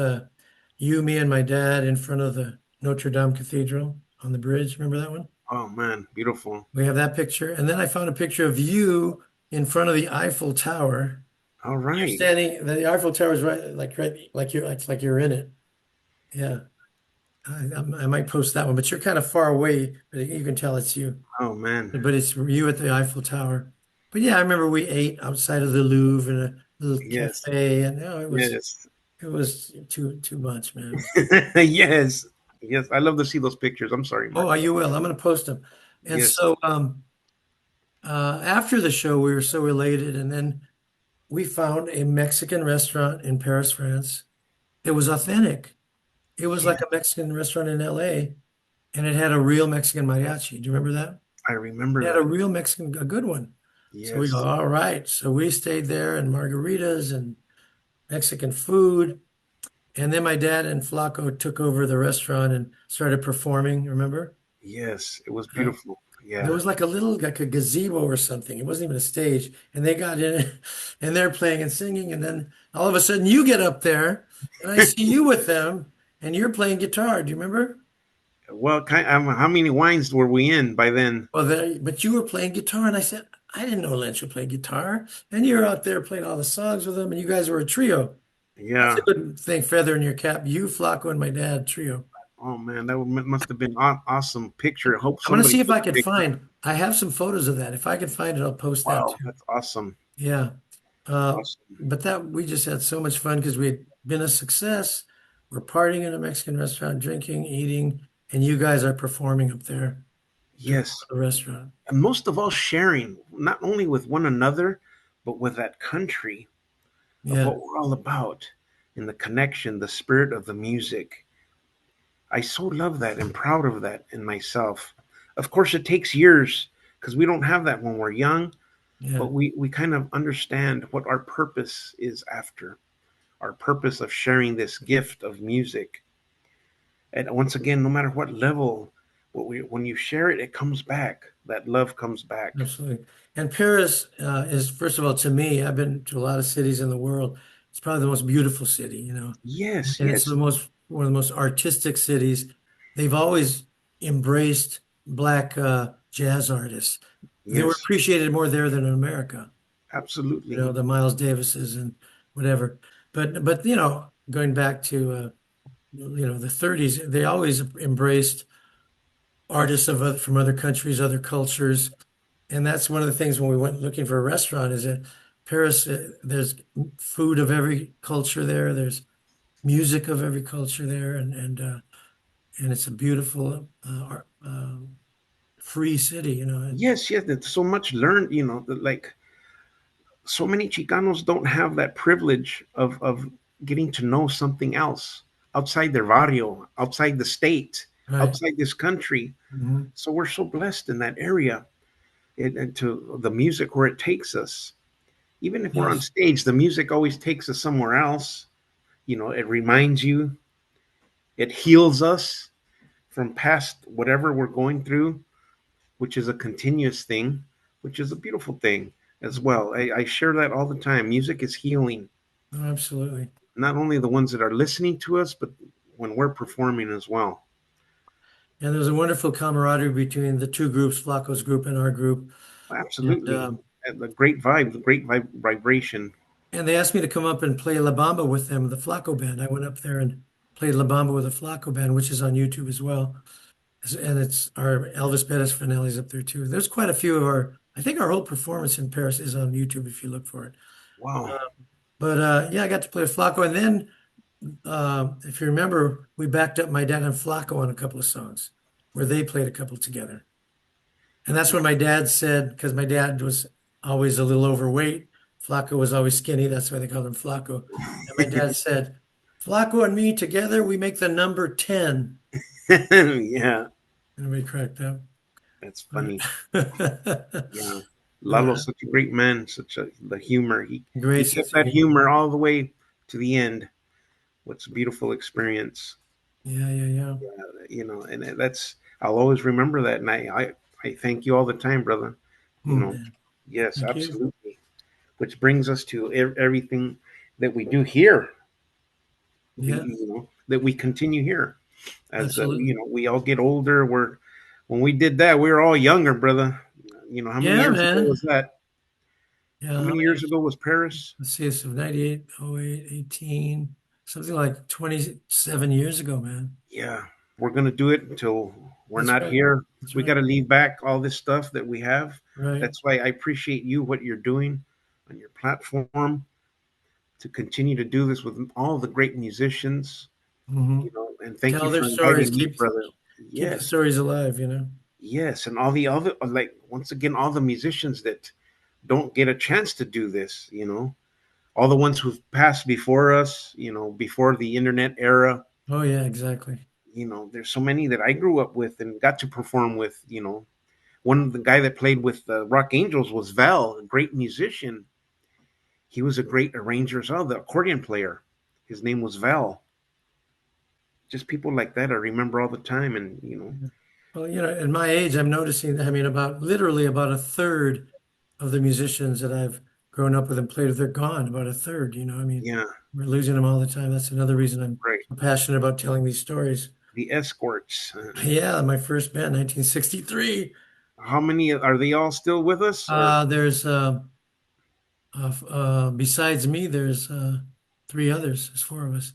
you, me, and my dad in front of the Notre Dame Cathedral on the bridge. Remember that one? Oh man, beautiful. We have that picture, and then I found a picture of you in front of the Eiffel Tower. All You're right. standing. The Eiffel Tower is right, like you're in it. Yeah, I might post that one, but you're kind of far away, but you can tell it's you. Oh man. But it's you at the Eiffel Tower. But yeah, I remember we ate outside of the Louvre in a little Yes. cafe, and it was Yes. it was too much, man. Yes. Yes, I love to see those pictures. I'm sorry, Oh, Martin. you will. I'm going to post them. And Yes, so after the show, we were so elated, and then we found a Mexican restaurant in Paris, France. It was authentic. It was yeah, like a Mexican restaurant in LA, and it had a real Mexican mariachi. Do you remember that? I remember It had a that. real Mexican, a good one. So we go, Yes, all right. So we stayed there and margaritas and Mexican food. And then my dad and Flaco took over the restaurant and started performing, remember? yes, it was Uh, beautiful. there Yeah. was like a little, like a gazebo or something. It wasn't even a stage. And they got in and they're playing and singing. And then all of a sudden you get up there and I see you with them and you're playing guitar. Do you remember? Well, how many wines were we in by then? Well, but you were playing guitar, and I said, I didn't know Lencho played guitar. And you're out there playing all the songs with him, and you guys were a trio. That's a Yeah. good thing, feather in your cap. You, Flacco, and my dad, trio. Oh man, must have been awesome picture. I hope I'm gonna somebody see if took I a can picture. find. I have some photos of that. If I can find it, I'll post that Wow, too. that's awesome. Yeah. Uh, Awesome. but that we just had so much fun because we had been a success. We're partying in a Mexican restaurant, drinking, eating, and you guys are performing up there doing Yes. the restaurant. And most of all, sharing not only with one another, but with that country of Yeah. what we're all about and the connection, the spirit of the music. I so love that and proud of that in myself. Of course, it takes years because we don't have that when we're young, Yeah. but we kind of understand what our purpose is after our purpose of sharing this gift of music. And once again, no matter what level, when you share it, it comes back. That love comes back. Absolutely. And Paris is, first of all, to me, I've been to a lot of cities in the world. It's probably the most beautiful city, Yes, and it's yes, the most one of the most artistic cities. They've always embraced black jazz artists. They were yes, appreciated more there than in America. absolutely. The Miles Davises and whatever. But going back to the 30s, they always embraced artists from other countries, other cultures. And that's one of the things when we went looking for a restaurant is that Paris, there's food of every culture there. There's music of every culture there, and it's a beautiful, free city. Yes, yes. There's so much learned. Like so many Chicanos don't have that privilege of getting to know something else outside their barrio, outside the state, Right. outside this country. Hmm. So we're so blessed in that area, and to the music where it takes us. Even if we're on Yes, stage, the music always takes us somewhere else. It reminds you, it heals us from past whatever we're going through, which is a continuous thing, which is a beautiful thing as well. I share that all the time. Music is healing, absolutely. not only the ones that are listening to us, but when we're performing as well. And there's a wonderful camaraderie between the two groups, Flacco's group and our group. And Absolutely. And the great vibe, the great vibration. and they asked me to come up and play La Bamba with them, the Flacco band. I went up there and played La Bamba with the Flacco band, which is on YouTube as well. And it's our Elvis Pettis finales up there too. There's quite a few of I think our whole performance in Paris is on YouTube if you look for it. Wow. Uh, but yeah, I got to play with Flacco. And then, if you remember, we backed up my dad and Flacco on a couple of songs where they played a couple together. And that's when my dad said, because my dad was always a little overweight, Flacco was always skinny. That's why they called him Flacco. And my dad said, Flacco and me together, we make the number 10. Yeah, And we cracked up. that's funny. But Yeah. Lalo's such a great man, the humor. He great kept sense of that humor. humor all the way to the end. What's a beautiful experience. Yeah, yeah, yeah. And I'll always remember that. And I thank you all the time, brother. You know, Man, yes, thank you. absolutely. Which brings us to everything that we do here, Yeah, that we continue here. As absolutely. we all get older. When we did that, we were all younger, brother. How many Yeah, years ago was man. that? Yeah, How how many many years years? ago was Paris? Let's see, it's 98, 08, 18, something like 27 years ago, man. Yeah, we're gonna do it until we're That's not right. here. That's We right. got to leave back all this stuff that we have. Right. That's why I appreciate you what you're doing on your platform to continue to do this with all the great musicians. Hmm. And thank you Tell their for stories, inviting me, brother. keep the Yes, stories alive, you know. yes, and all the other, like, once again, all the musicians that don't get a chance to do this, all the ones who've passed before us, before the internet era. Oh yeah, exactly. There's so many that I grew up with and got to perform with. One of the guy that played with the Rock Angels was Val, a great musician. He was a great arranger as well, the accordion player. His name was Val. Just people like that I remember all the time, and Well, at my age, I'm noticing, I mean, literally about a third of the musicians that I've grown up with and played with, they're gone, about a third, I mean, yeah, we're losing them all the time. That's another reason I'm right. so passionate about telling these stories. The Escorts. Yeah, my first band, 1963. How many are they all still with us? Or There's besides me, there's three others. There's four of us.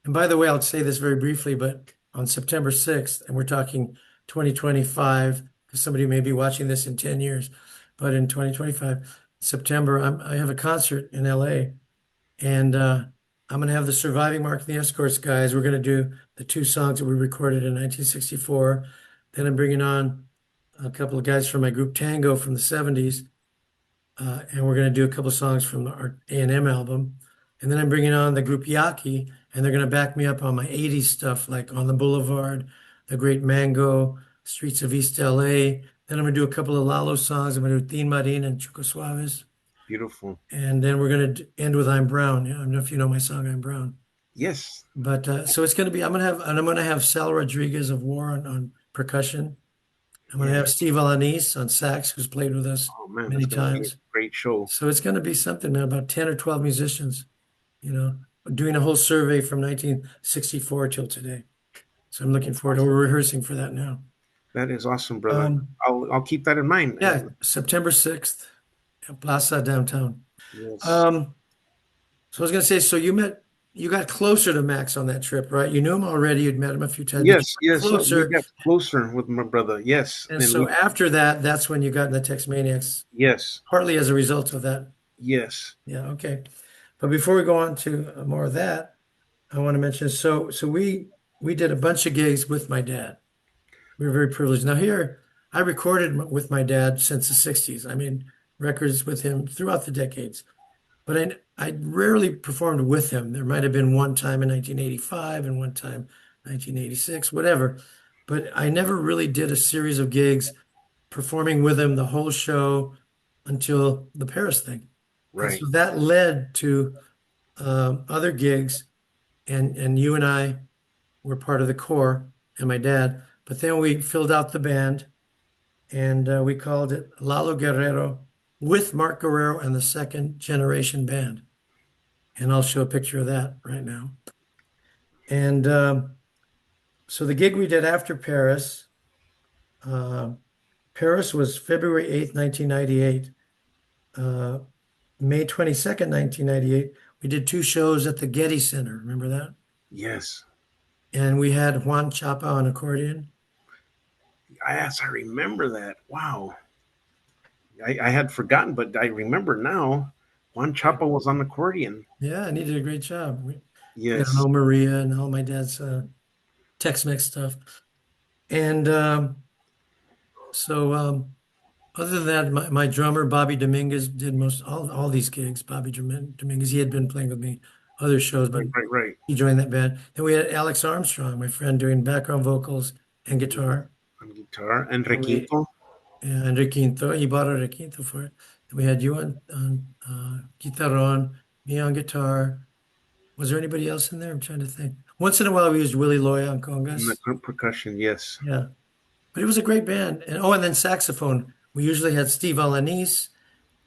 And by the way, I'll say this very briefly, but on September 6th, and we're talking 2025, because somebody may be watching this in 10 years, but in 2025, September, I have a concert in LA, and I'm going to have the Surviving Mark and the Escorts guys. We're going to do the two songs that we recorded in 1964. Then I'm bringing on a couple of guys from my group Tango from the 70s, and we're going to do a couple songs from our A&M album. And then I'm bringing on the group Yaki, and they're going to back me up on my 80s stuff, like On the Boulevard, The Great Mango, Streets of East LA. Then I'm going to do a couple of Lalo songs. I'm going to do Tin Marin and Chuco Suaves. beautiful. And then we're going to end with I'm Brown. I don't know if you know my song, I'm Brown. Yes. But so it's going to be, I'm going to have Sal Rodriguez of War on percussion. I'm going to Yeah. have Steve Alanis on sax, who's played with us Oh man, that's many gonna be a times. great show. So it's going to be something, man, about 10 or 12 musicians, you know, doing a whole survey from 1964 till today. So I'm looking That's forward to, awesome. we're rehearsing for that now. That is awesome, brother. Um, I'll keep that in mind. yeah, September 6th, at Plaza downtown. Yes. Um, so I was going to say, so you got closer to Max on that trip, right? You knew him already, you'd met him a few times, but you Yes, got yes. We closer. got closer with my brother. Yes. And And so we after that, that's when you got in the Texmaniacs, yes. partly as a result of that. Yes. Yeah, okay. But before we go on to more of that, I want to mention, so we did a bunch of gigs with my dad. We were very privileged. Now here, I recorded with my dad since the 60s. I mean, records with him throughout the decades. But I rarely performed with him. There might have been one time in 1985 and one time 1986, whatever. But I never really did a series of gigs performing with him the whole show until the Paris thing. And Right. so that led to other gigs, and you and I were part of the core, and my dad. But then we filled out the band, and we called it Lalo Guerrero with Mark Guerrero and the Second Generation Band. And I'll show a picture of that right now. And so the gig we did after Paris, uh, Paris was February 8th, 1998. Uh, May 22nd, 1998, we did two shows at the Getty Center. Remember that? Yes. And we had Juan Chapa on accordion. Yes, I remember that. Wow. I had forgotten, but I remember now. Juan Chapa was on accordion. Yeah, and he did a great job. We played on Yes. Oh Maria and all my dad's Tex-Mex stuff. And so other than that, my drummer, Bobby Dominguez, did most all these gigs. Bobby Dominguez, he had been playing with me other shows, but Right, right, right. he joined that band. Then we had Alex Armstrong, my friend, doing background vocals and guitar. On guitar. And And we Requinto. and Requinto, he bought a Requinto for it. And we had you on guitarron, me on guitar. Was there anybody else in there? I'm trying to think. Once in a while, we used Willie Loy on And the congas. percussion. Yes. Yeah, but it was a great band. And then saxophone. We usually had Steve Alanis,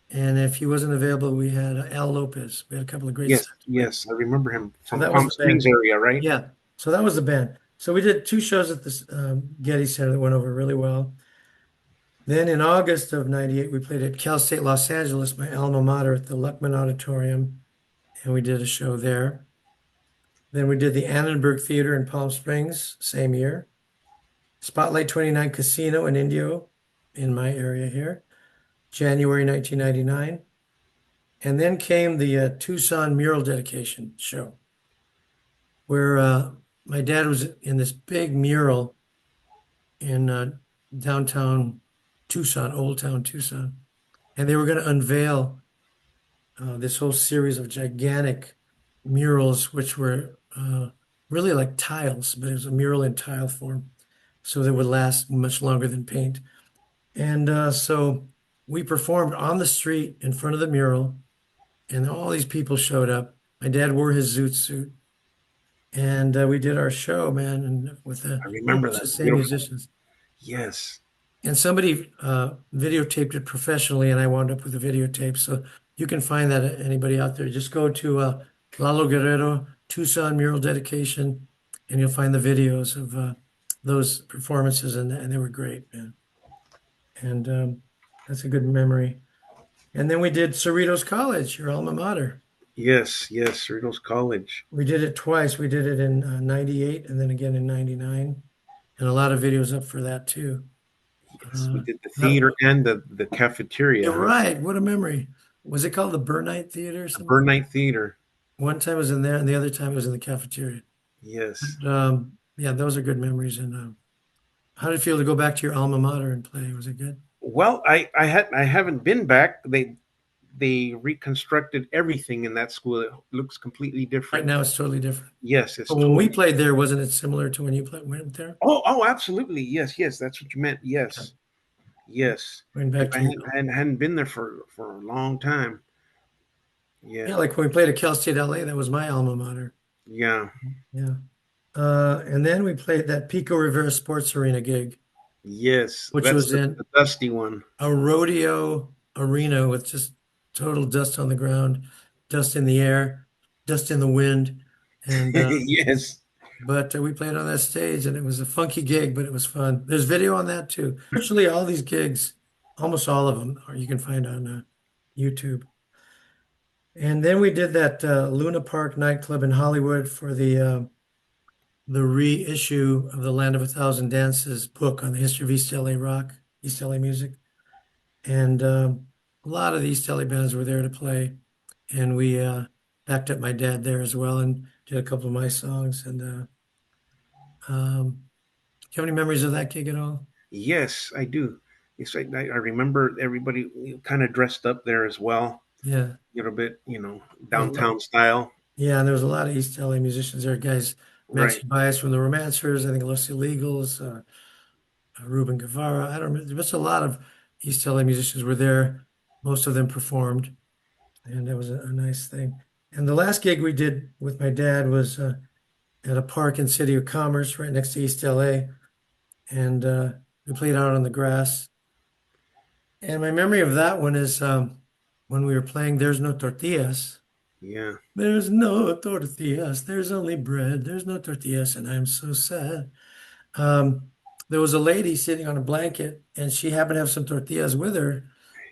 and if he wasn't available, we had Al Lopez. We had a couple of great Yes. sax players. Yes. I remember him So from that was Palm the Springs band. area, right? Yeah, so that was the band. So we did two shows at this Getty Center that went over really well. Then in August of '98, we played at Cal State Los Angeles, my alma mater, at the Luckman Auditorium, and we did a show there. Then we did the Annenberg Theater in Palm Springs, same year. Spotlight 29 Casino in Indio, in my area here, January 1999. And then came the Tucson mural dedication show, where my dad was in this big mural in downtown Tucson, Old Town Tucson, and they were going to unveil this whole series of gigantic murals, which were really like tiles, but it was a mural in tile form, so that would last much longer than paint. And so we performed on the street in front of the mural, and all these people showed up. My dad wore his zoot suit, and we did our show, man, and with a I whole remember bunch that. of same Beautiful. musicians. Yes. And somebody videotaped it professionally, and I wound up with a videotape. So you can find that anybody out there. Just go to Lalo Guerrero Tucson mural dedication, and you'll find the videos of those performances, and they were great, man. And that's a good memory. And then we did Cerritos College, your alma mater. Yes. Yes. Cerritos College. We did it twice. We did it in 98 and then again in 99. And a lot of videos up for that too. Yes. We did the That, theater and the cafeteria, you're huh? right. What a memory. Was it called the Burnite Theater or The something? Burn Night Theater. One time it was in there and the other time it was in the cafeteria. Yes. But, yeah, those are good memories. And how did it feel to go back to your alma mater and play? Was it good? Well, I haven't been back. They reconstructed everything in that school. It looks completely Right different. now it's totally different. Yes, it's But when we totally. played there, wasn't it similar to when you went there? Oh, absolutely. Yes, yes. That's what you meant. Okay. Yes, yes. Going back Because to your, hadn't been there for a long time. yeah, Yeah, like when we played at Cal State LA, that was my alma mater. yeah, Yeah. And then we played that Pico Rivera Sports Arena gig, yes. which That's was in the dusty one. a rodeo arena with just total dust on the ground, dust in the air, dust in the wind. And Yes. but we played on that stage and it was a funky gig, but it was fun. There's video on that too. Virtually all these gigs, almost all of them, or you can find on YouTube. And then we did that Luna Park nightclub in Hollywood for the reissue of the Land of a Thousand Dances book on the history of East LA rock, East LA music. And a lot of the East LA bands were there to play. And we backed up my dad there as well and did a couple of my songs. And do you have any memories of that gig at all? Yes, I do. Yes, I remember everybody kind of dressed up there as well. Yeah. A little bit, There was a lot, downtown style. yeah, and there was a lot of East LA musicians there, guys. Right. Maxi Bias from the Romancers, I think Los Illegals, Ruben Guevara. I don't remember. There was a lot of East LA musicians were there. Most of them performed, and that was a nice thing. And the last gig we did with my dad was at a park in City of Commerce, right next to East LA, and we played out on the grass. And my memory of that one is when we were playing "There's No Tortillas." Yeah. There's no tortillas. There's only bread. There's no tortillas, and I'm so sad. Um, there was a lady sitting on a blanket, and she happened to have some tortillas with her,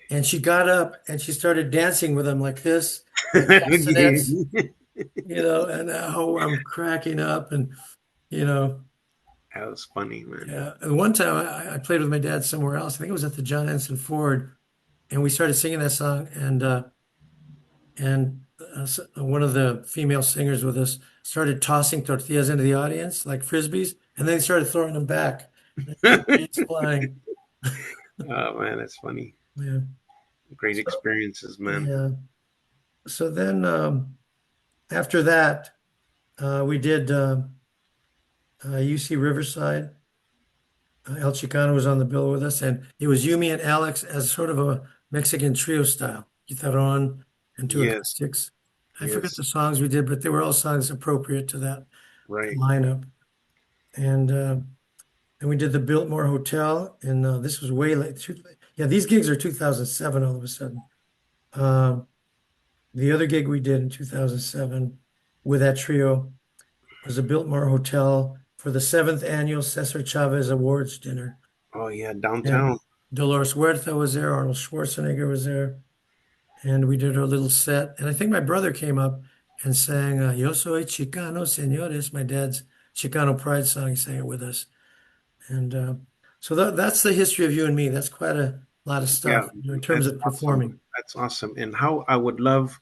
and she got up and she started dancing with them like this, like castanets, That and oh, I'm cracking up, and you know, was funny, man. yeah. And one time I played with my dad somewhere else. I think it was at the John Ensign Ford, and we started singing that song, and one of the female singers with us started tossing tortillas into the audience like frisbees, and then they started throwing them back. It's flying. Oh man, that's funny. Yeah. Great So, experiences, man. yeah. So then after that, we did UC Riverside. El Chicano was on the bill with us, and it was Yumi and Alex as sort of a Mexican trio style, guitarron and two Yes, acoustics. I forget yes, the songs we did, but they were all songs appropriate to that right. lineup. And then we did the Biltmore Hotel, and this was way late. Yeah, these gigs are 2007 all of a sudden. Um, the other gig we did in 2007 with that trio was the Biltmore Hotel for the seventh annual Cesar Chavez Awards dinner. Oh yeah, And downtown. Dolores Huerta was there, Arnold Schwarzenegger was there, and we did our little set. And I think my brother came up and sang Yo Soy Chicano, Señores, my dad's Chicano pride song. He sang it with us. And so that's the history of you and me. That's quite a lot of Yeah, stuff in terms that's of awesome. performing. That's awesome. And how I would love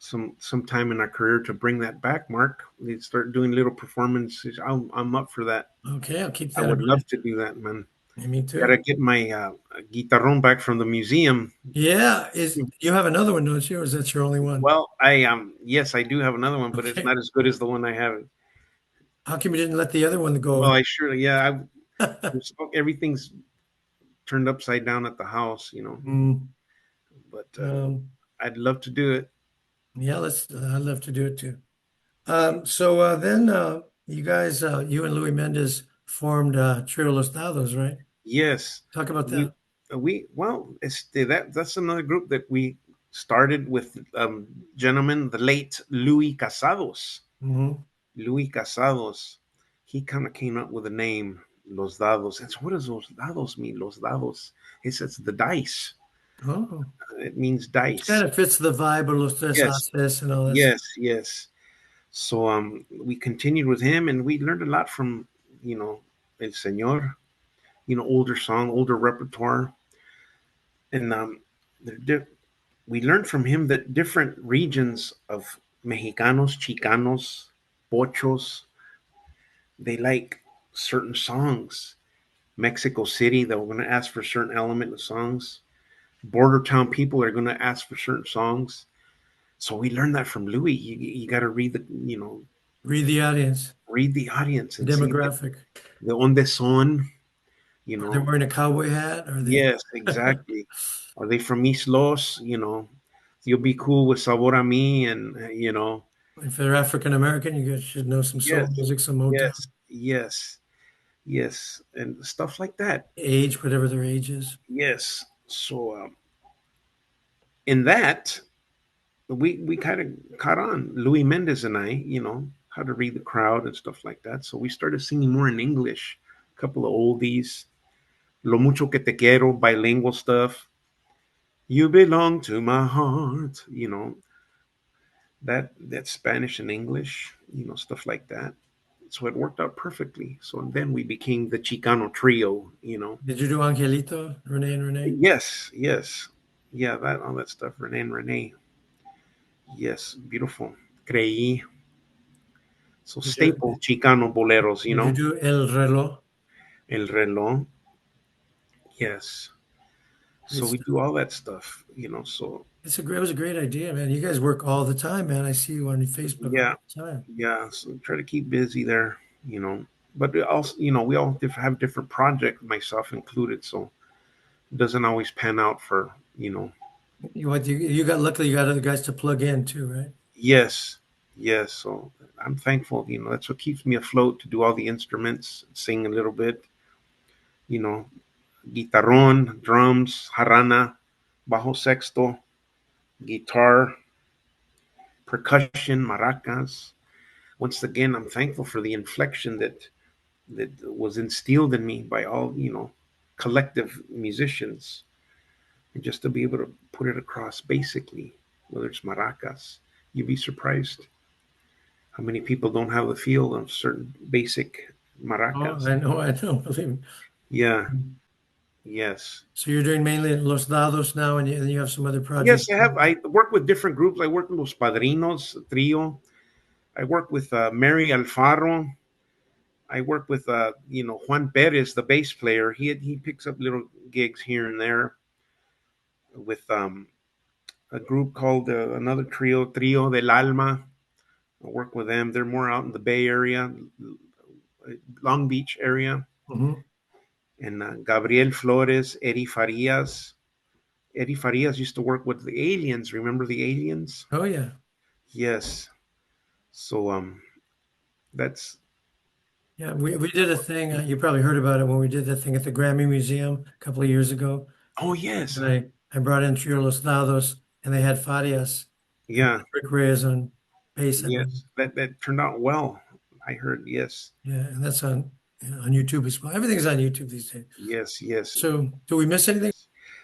some time in our career to bring that back, Mark. We start doing little performances. I'm up for that. Okay, I'll keep I that in would love mind. to do that, man. Yeah, me Gotta too. get my guitarron back from the museum. Yeah, is you have another one, don't you, or is that your only one? Well, I yes, I do have another one, but it's Okay. not as good as the one I have. How come you didn't let the other one go? Well, I sure, yeah, everything's turned upside down at the house, Mm, but um, I'd love to do it. yeah, let's. I'd love to do it too. So then you guys, you and Louis Mendez formed Trio Los Dados, right? Yes, Talk about we that. well, that's another group that we started with gentleman, the late Louis Casados. Hmm. Louis Casados, he kind of came up with the name Los Dados. And so what does Los Dados mean? Los Dados. He says the dice. Oh, It means it kind dice. of fits the vibe of Los Tres Yes, Haces and all this. yes, yes. So we continued with him, and we learned a lot from El Señor. Older song, older repertoire, and we learned from him that different regions of Mexicanos, Chicanos, Pochos, they like certain songs. Mexico City, they were going to ask for certain element of songs. Border town people are going to ask for certain songs. So we learned that from Louis. You got to read Read the audience, read the audience the and see demographic. the onde son. You Are they know, wearing a cowboy hat? Are they? yes, exactly. Are they from East Los? You'll be cool with Sabor a Me, and If they're African American, you guys should know some soul yes, music, some Motown, yes, yes, yes, and stuff like that. age, whatever their age is. Yes. So in that, we kind of caught on. Louis Mendez and I, how to read the crowd and stuff like that. So we started singing more in English, a couple of oldies, Lo mucho que te quiero, bilingual stuff. You belong to my heart, that Spanish and English, stuff like that. So it worked out perfectly. So then we became the Chicano trio. Did you do Angelito, Renee and Renee? Yes, yes, yeah, that all that stuff. Renee and Renee. Yes, beautiful. Creí. So Did you staple Chicano boleros, did you do El Reloj? El reloj. Yes. Great So we stuff. do all that stuff. So It was a great idea, man. You guys work all the time, man. I see you on your Facebook yeah, all the time. yeah. So try to keep busy there. But also, we all have different projects, myself included. So it doesn't always pan out for. You got luckily you got other guys to plug in too, right? Yes, yes. So I'm thankful. That's what keeps me afloat to do all the instruments, sing a little bit. You know, guitarron, drums, jarana, bajo sexto, guitar, percussion, maracas. Once again, I'm thankful for the inflection that was instilled in me by all collective musicians, and just to be able to put it across basically, whether it's maracas, you'd be surprised how many people don't have the feel of certain basic Oh, maracas. I know, believe me. Yeah, yes. So you're doing mainly Los Dados now, and you have some other projects. Yes, I work with different groups. I work with Los Padrinos Trio. I work with Mary Alfaro. I work with Juan Perez, the bass player. He picks up little gigs here and there with a group called another Trio del Alma. I work with them. They're more out in the Bay Area, Long Beach area. Hmm. And Gabriel Flores, Eddie Farias. Eddie Farias used to work with the Aliens. Remember the Aliens? Oh yeah, Yes. So that's yeah. We did a thing. You probably heard about it when we did that thing at the Grammy Museum a couple of years ago. oh yes, And I brought in Trio Los Dados, and they had Farias and yeah, Rick Reyes on bass. I believe. yes. That turned out well. I heard yes, Yeah, and that's on YouTube as well. Everything's on YouTube these days. yes, yes. So, do we miss anything?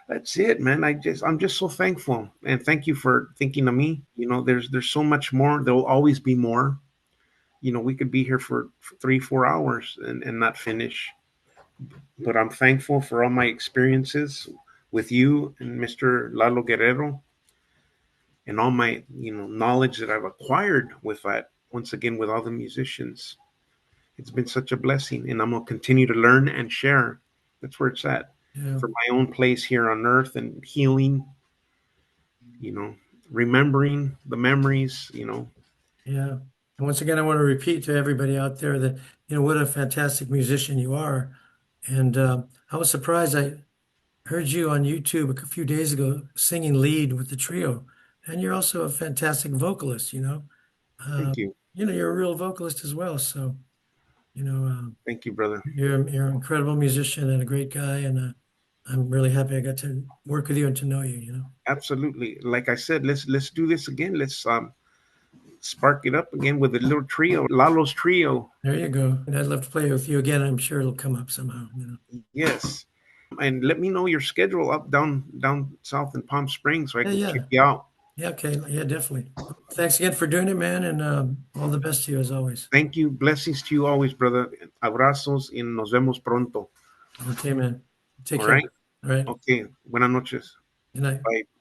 That's it, man. I'm just so thankful, and thank you for thinking of me. There's so much more. There will always be more. We could be here for 3-4 hours and not finish. But I'm thankful for all my experiences with you and Mr. Lalo Guerrero. and all my knowledge that I've acquired with that. Once again, with all the musicians, it's been such a blessing, and I'm gonna continue to learn and share. That's where it's at, Yeah. for my own place here on earth and healing. You know, remembering the memories. Yeah. And once again, I want to repeat to everybody out there that, what a fantastic musician you are. And I was surprised. I heard you on YouTube a few days ago singing lead with the trio. And you're also a fantastic vocalist. Uh, Thank you, you're a real vocalist as well. So, you know, thank you, brother. you're an incredible musician and a great guy. And I'm really happy I got to work with you and to know you. Absolutely. Like I said, let's do this again. Let's spark it up again with a little trio, Lalo's trio. There you go. And I'd love to play with you again. I'm sure it'll come up somehow. Yes. And let me know your schedule up down south in Palm Springs so I Yeah, can yeah. check you out. Yeah, okay. Yeah, definitely. Thanks again for doing it, man, and all the best to you as always. Thank you. Blessings to you always, brother. Abrazos y nos vemos pronto. Okay, man. Take All care. right. All right. Okay. Buenas noches. Good night. Bye.